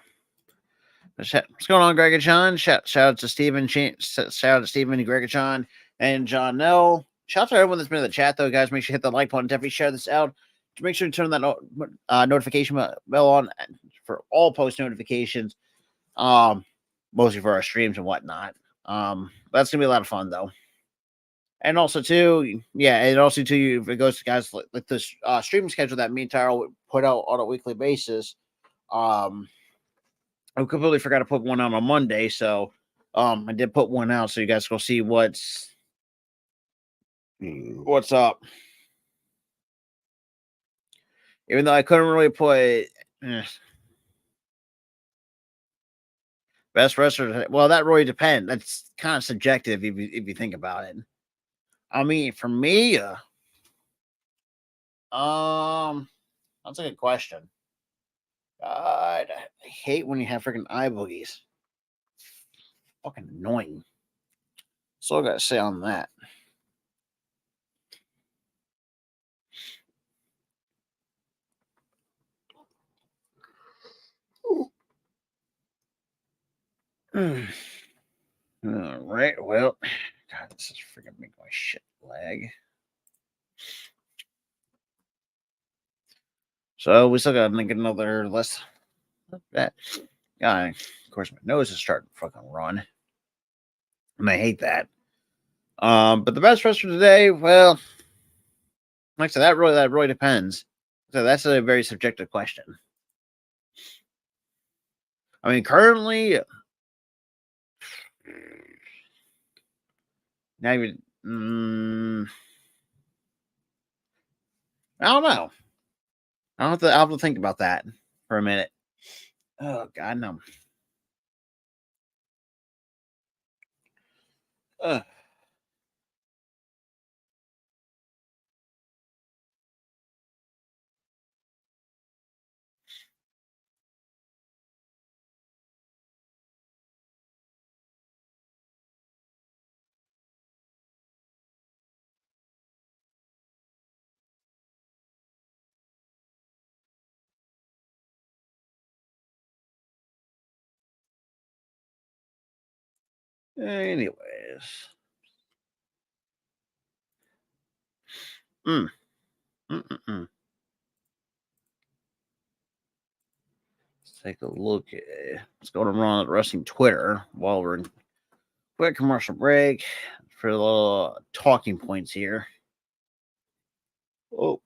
What's going on, Greg and John? Shout out to Steven. Shout out to Steven, Greg and John, and John Nell. Shout out to everyone that's been in the chat, though, guys. Make sure you hit the like button. Definitely share this out. Make sure to turn that notification bell on for all post notifications. Mostly for our streams and whatnot. That's gonna be a lot of fun, though. And also, too, yeah, and also too, if it goes to guys like this streaming schedule that me and Tyrell would put out on a weekly basis. I completely forgot to put one out on Monday, so I did put one out so you guys go see what's up. Even though I couldn't really put best wrestler, well, that really depends. That's kind of subjective if you think about it. I mean, for me, that's a good question. God, I hate when you have freaking eye boogies. Fucking annoying. So I gotta say on that. All right, well, God, this is freaking making my shit lag. So we still gotta make another list. That guy, of course, my nose is starting to fucking run, and I hate that. But the best wrestler today, well, like I said, that really depends. So that's a very subjective question. I mean, currently, not even. I don't know. I'll have to think about that for a minute. Oh God, no. Anyways. Let's take a look at what's going on at Wrestling Twitter while we're in quick commercial break for the little talking points here. Oh,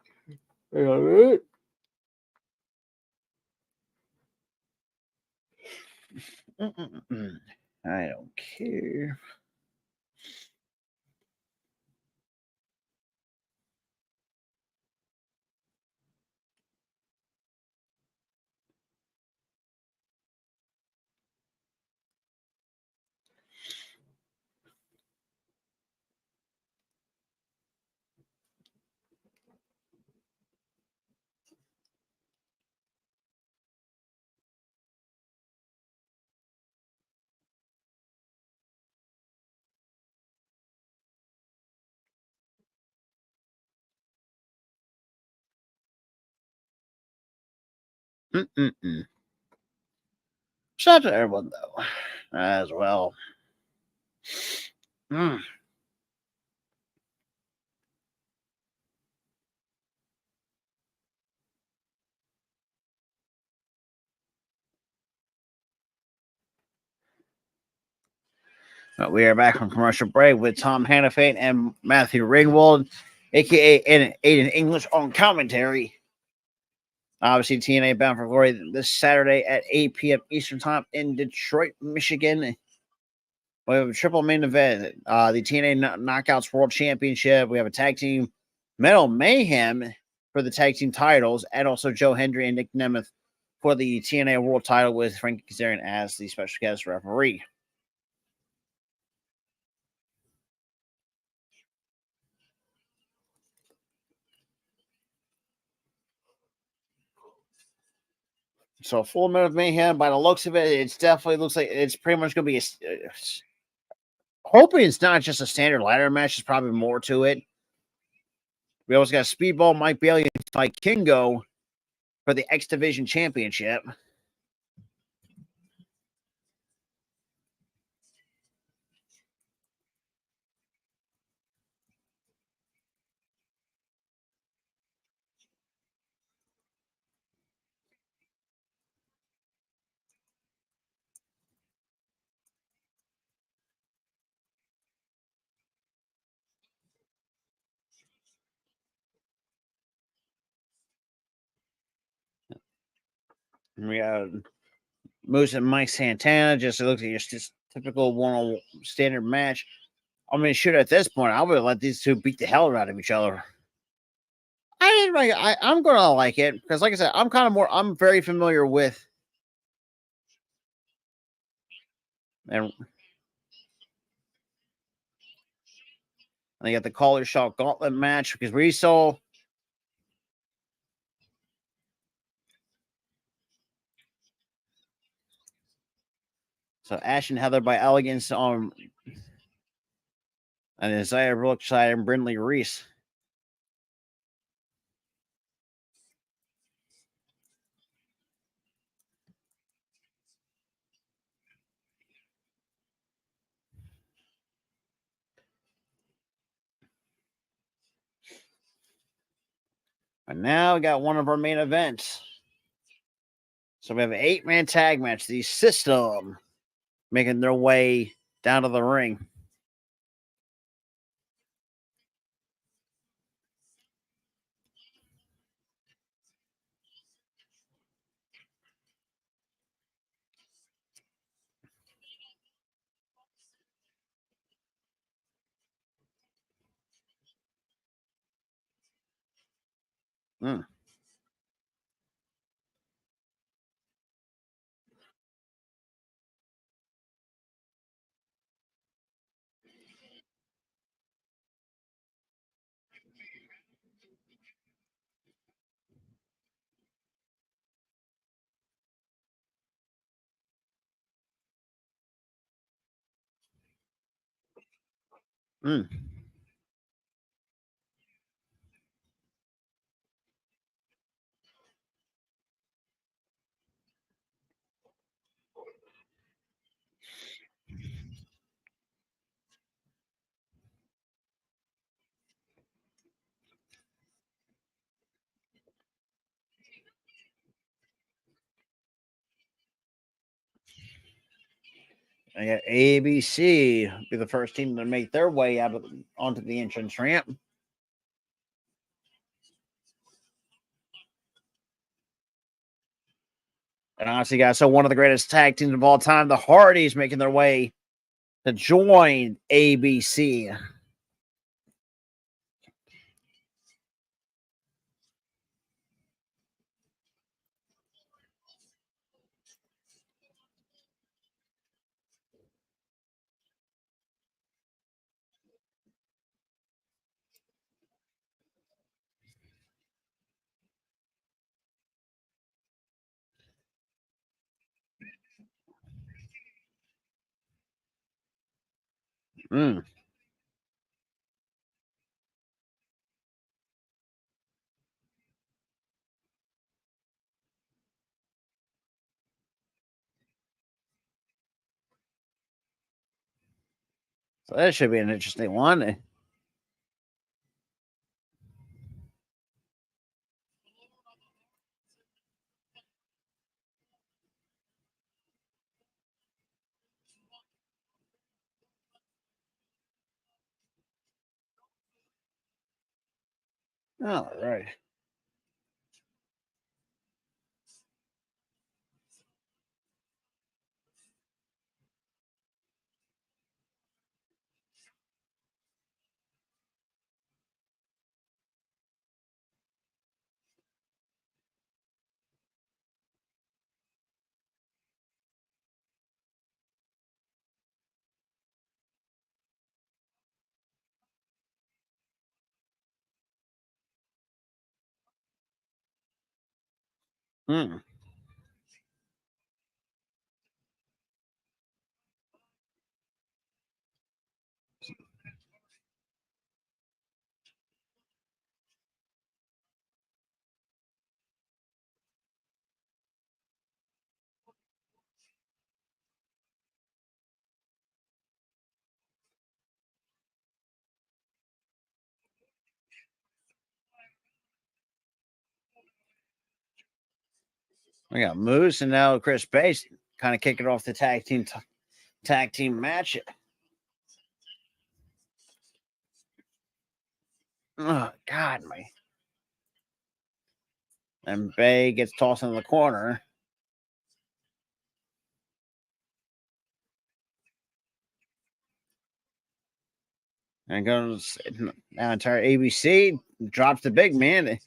I don't care. Shout out to everyone though, as well. We are back from commercial break with Tom Hannafate and Matthew Ringwald. aka Aiden English on commentary. Obviously, TNA Bound for Glory this Saturday at 8 p.m. Eastern Time in Detroit, Michigan. We have a triple main event, the TNA Knockouts World Championship. We have a tag team Metal Mayhem for the tag team titles, and also Joe Hendry and Nick Nemeth for the TNA World title with Frankie Kazarian as the special guest referee. So, full minute of Mayhem, by the looks of it, it's definitely looks like it's pretty much going to be hoping it's not just a standard ladder match. There's probably more to it. We also got Speedball Mike Bailey and Mike Kingo for the X Division Championship. We got Moose and Mike Santana. Just it looks like just typical one standard match. I mean, shoot, at this point, I would let these two beat the hell out of each other. I didn't like. I'm gonna like it because, like I said, I'm very familiar with, and they got the Collar Shot Gauntlet match because we saw. So Ash and Heather by Elegance on and Isaiah Brookside and Brindley Reese. And now we got one of our main events. So we have an 8-man tag match. The System making their way down to the ring. Mm. Mm. I got ABC be the first team to make their way onto the entrance ramp. And honestly, guys, so one of the greatest tag teams of all time, the Hardys, making their way to join ABC. Mm. So that should be an interesting one. All right. Hmm. We got Moose and now Chris Base kind of kicking off the tag team match. Oh God, my. And Bay gets tossed in the corner. And goes now entire ABC drops the big man.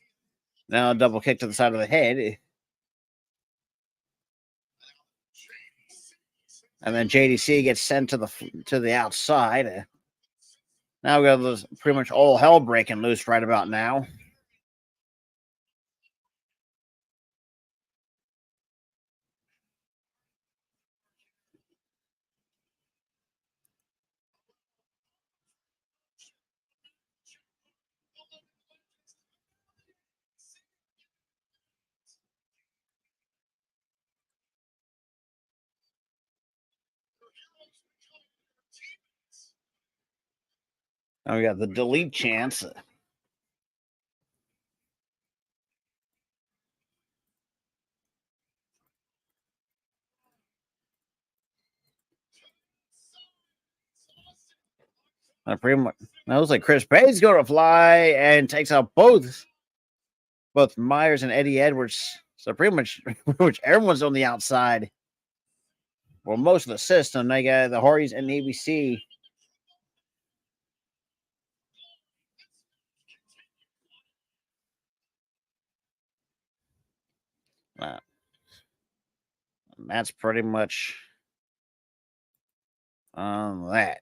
Now a double kick to the side of the head. And then JDC gets sent to the outside. Now we got this pretty much all hell breaking loose right about now. Now we got the delete chance. Pretty much, that looks like Chris Bay's going to fly and takes out both Myers and Eddie Edwards. So pretty much everyone's on the outside. Well, most of the system. They got the Hardys and the ABC. That's pretty much that.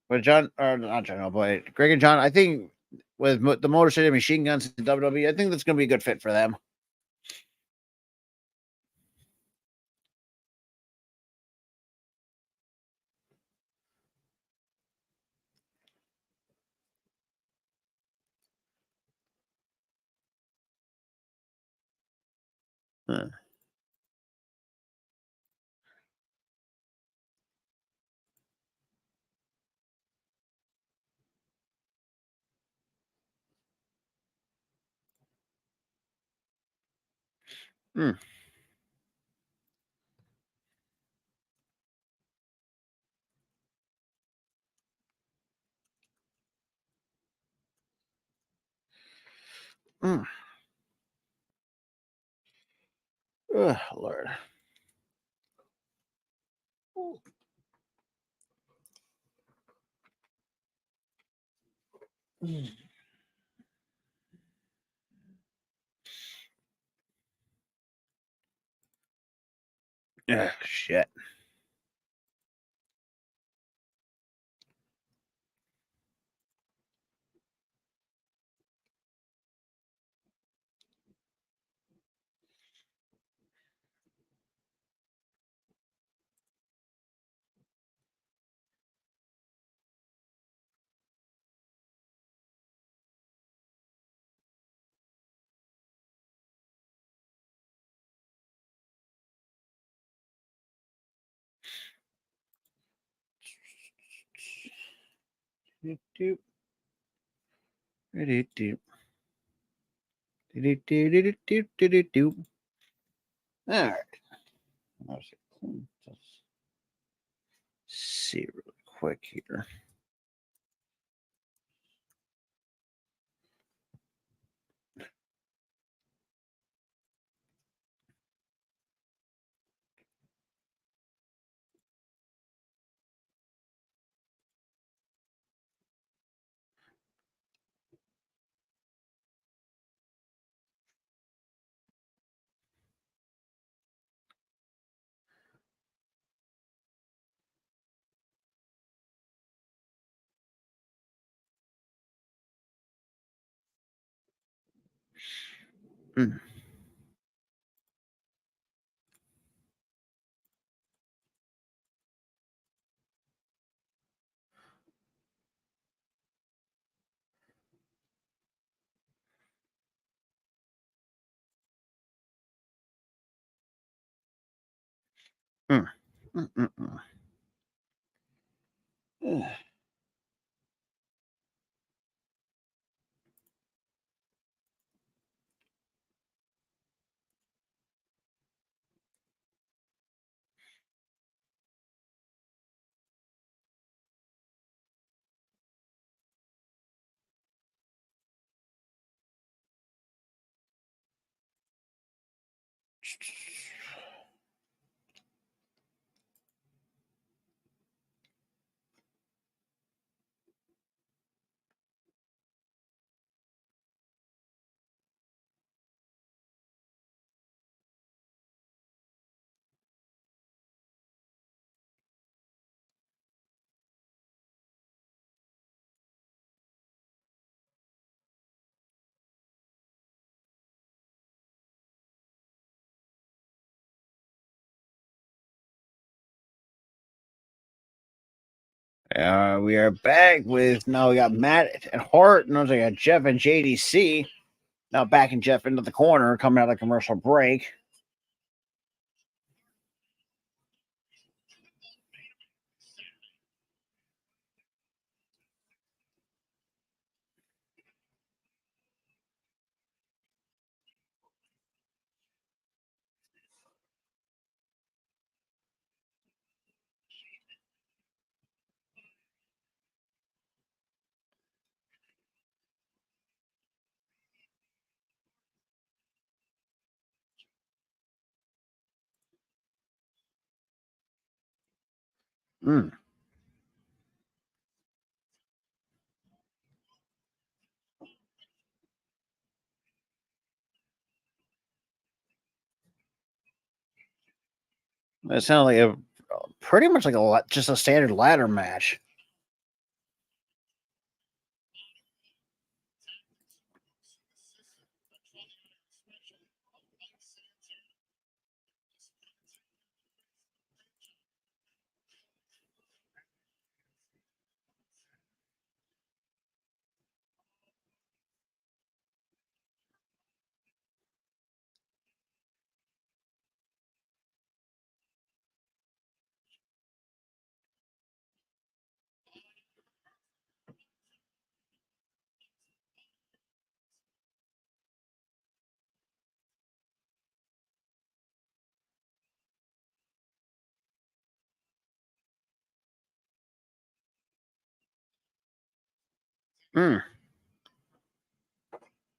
But John, or not John, but Greg and John, I think with the Motor City Machine Guns in WWE, I think that's going to be a good fit for them. Huh. Hmm. Hmm. Oh, Lord. Yeah, shit. Doop, doop, doop. All right. Let's see really quick here. Mm. Mm. Mm. We are back with now we got Matt and Hart, and we got Jeff and JDC. Now backing Jeff into the corner, coming out of the commercial break. Mm. It sounded like a pretty much like just a standard ladder match. Mm.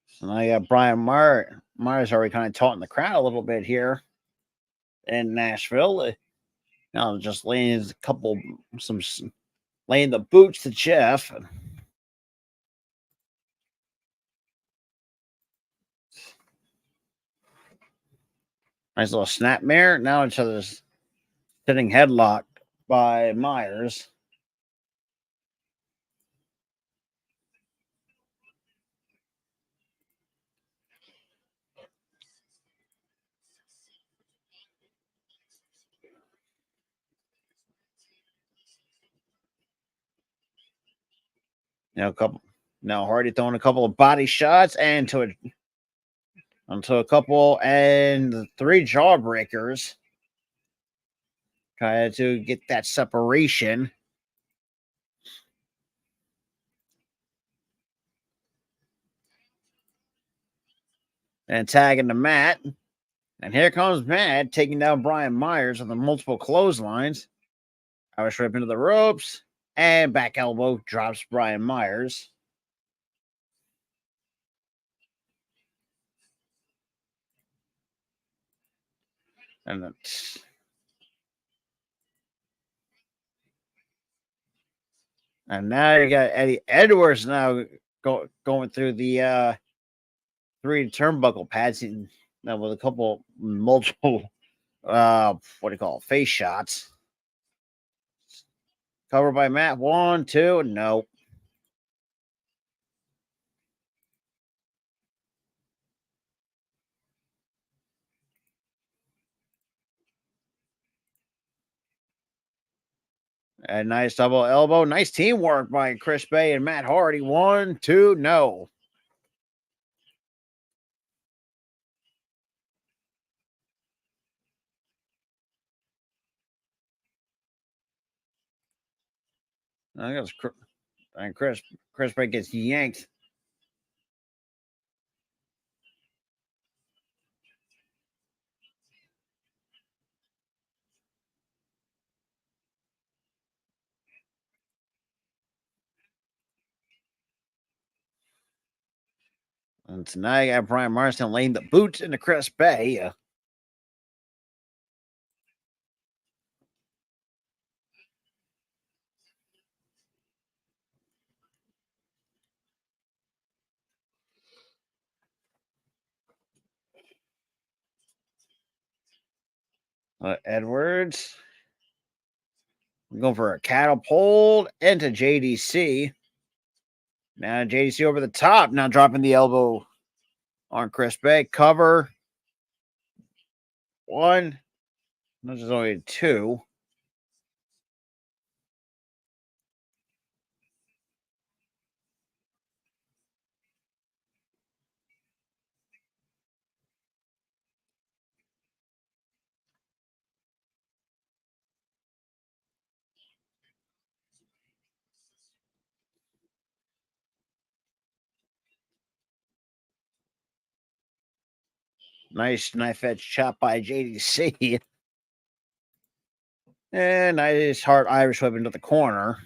So now you got Brian Myers already kind of taunting the crowd a little bit here in Nashville. Just laying a couple laying the boots to Jeff. Nice little snap mare. Now into this sitting headlock by Myers. A couple. Now Hardy throwing a couple of body shots and onto a couple and 3 jawbreakers. Trying to get that separation. and tagging the mat. And here comes Matt taking down Brian Myers on the multiple clotheslines. Irish whip into the ropes. And back elbow drops Brian Myers. And then, and now you got Eddie Edwards now going through the 3 turnbuckle pads and now with a couple multiple what do you call it, face shots. Covered by Matt. 1, 2, no. A nice double elbow. Nice teamwork by Chris Bay and Matt Hardy. 1, 2, no. I guess and Chris Bay gets yanked. And tonight I got Brian Marston laying the boots into Chris Bay. Edwards going for a catapult into JDC. Now JDC over the top. Now dropping the elbow on Chris Bay. Cover. 1. No, there's only 2. Nice knife edge chop by JDC. And nice hard Irish whip into the corner.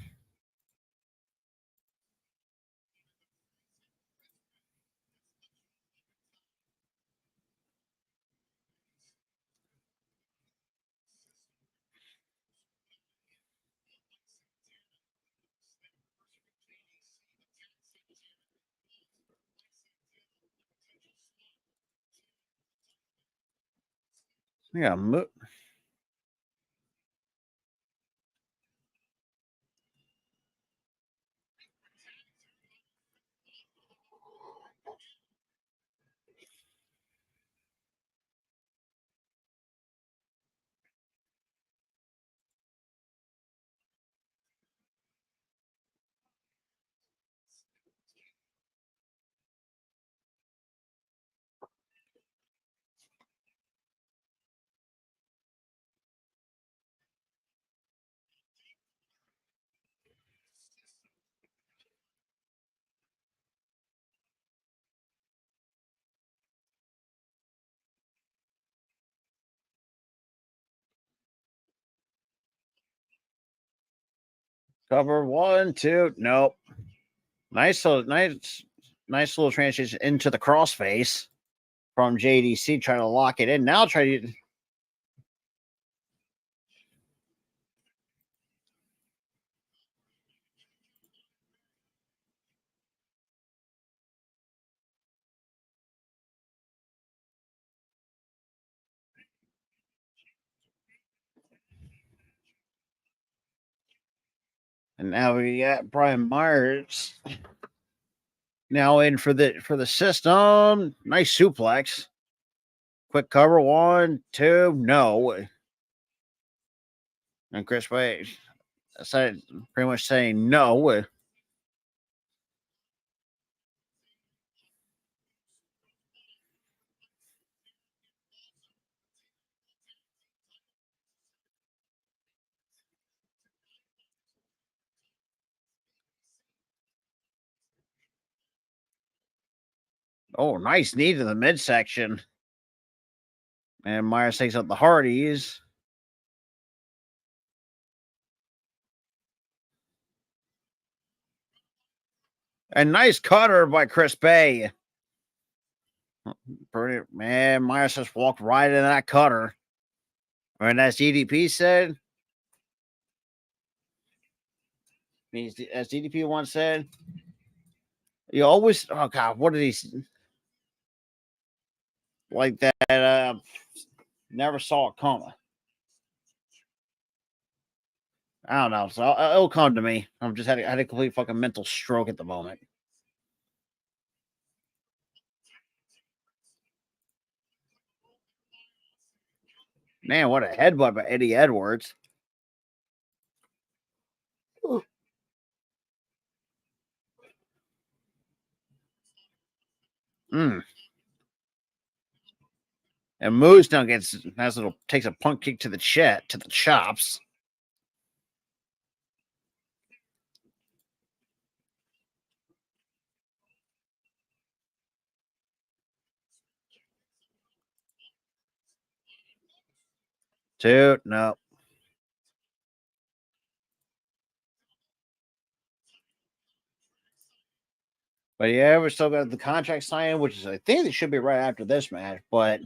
Yeah, cover. 1, 2. Nope. Nice little transition into the crossface from JDC trying to lock it in. Now try to. And now we got Brian Myers now in for the system. Nice suplex. Quick cover. 1, 2. No. And Chris Bay decided pretty much saying no. Oh, nice knee to the midsection. And Myers takes out the Hardys. And nice cutter by Chris Bay. Pretty, man, Myers just walked right in that cutter. And as DDP said, as DDP once said, you always, oh God, what did he like that? Never saw it coming. I don't know. So it'll come to me. I'm just had a complete fucking mental stroke at the moment. Man, what a headbutt by Eddie Edwards. Mm. And Moose now takes a punk kick to the chops. Two, no. But yeah, we're still got the contract signing, which is I think it should be right after this match, but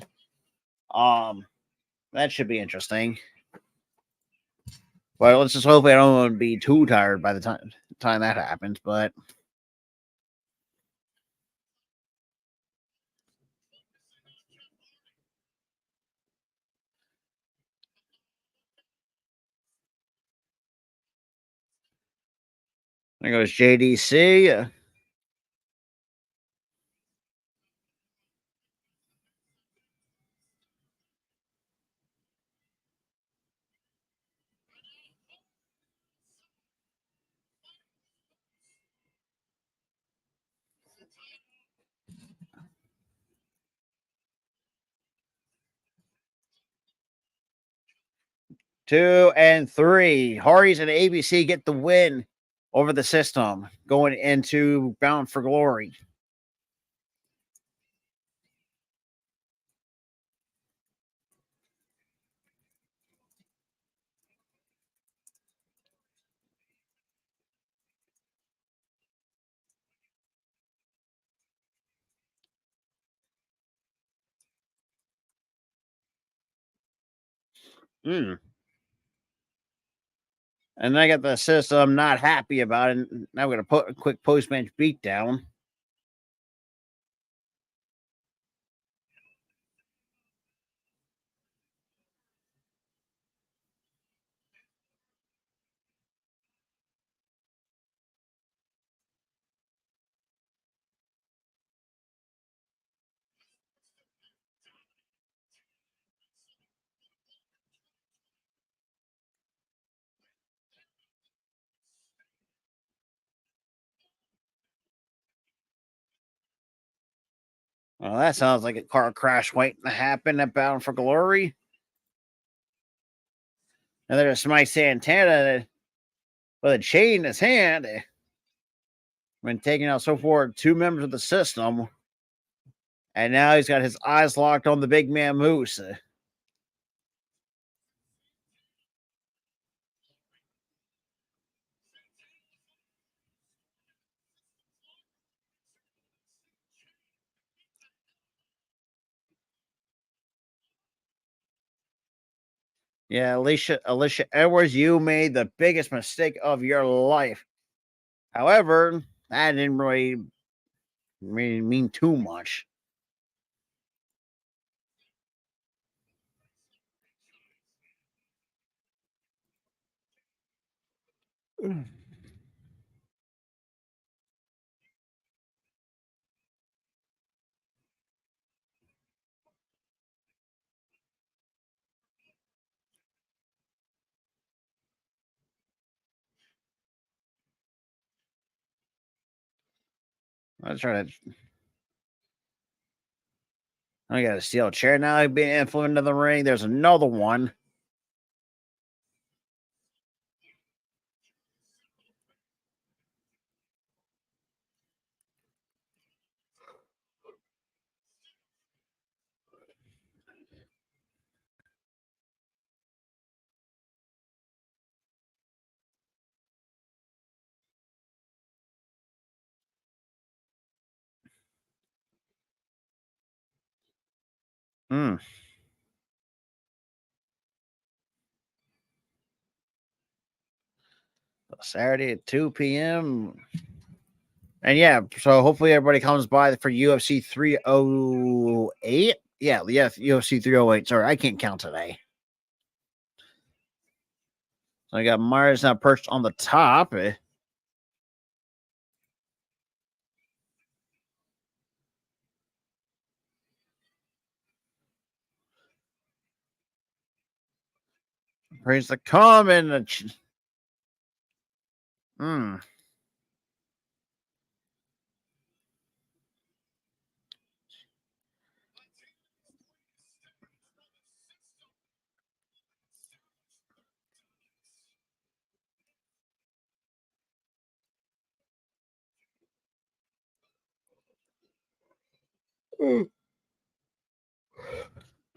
that should be interesting. Well, let's just hope I don't be too tired by the time that happens, but there goes JDC. 2 and 3. Hardy's and ABC get the win over the system going into Bound for Glory. Mm. And I got the system not happy about it. Now we're going to put a quick post match beatdown. Well, that sounds like a car crash waiting to happen at Bound for Glory. And there's Mike Santana with a chain in his hand. When taking out so far 2 members of the system. And now he's got his eyes locked on the big man Moose. Yeah, Alicia Edwards, you made the biggest mistake of your life. However, that didn't really mean too much. Let's try to. I got a steel chair now being influenced into the ring. There's another one. Hmm. Saturday at 2 p.m. And yeah, so hopefully everybody comes by for UFC 308. Yeah, UFC 308. Sorry, I can't count today. So I got Myers now perched on the top. Praise the comment. Hmm.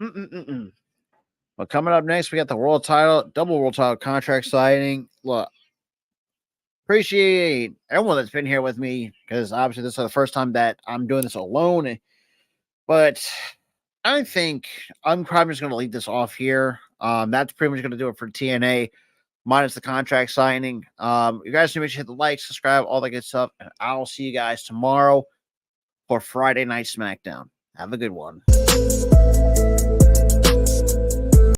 Mm-mm-mm-mm. Well, coming up next, we got the double world title contract signing. Look, appreciate everyone that's been here with me because obviously this is the first time that I'm doing this alone. But I think I'm probably just going to leave this off here. That's pretty much going to do it for TNA minus the contract signing. You guys make sure to hit the like, subscribe, all that good stuff, and I'll see you guys tomorrow for Friday Night SmackDown. Have a good one.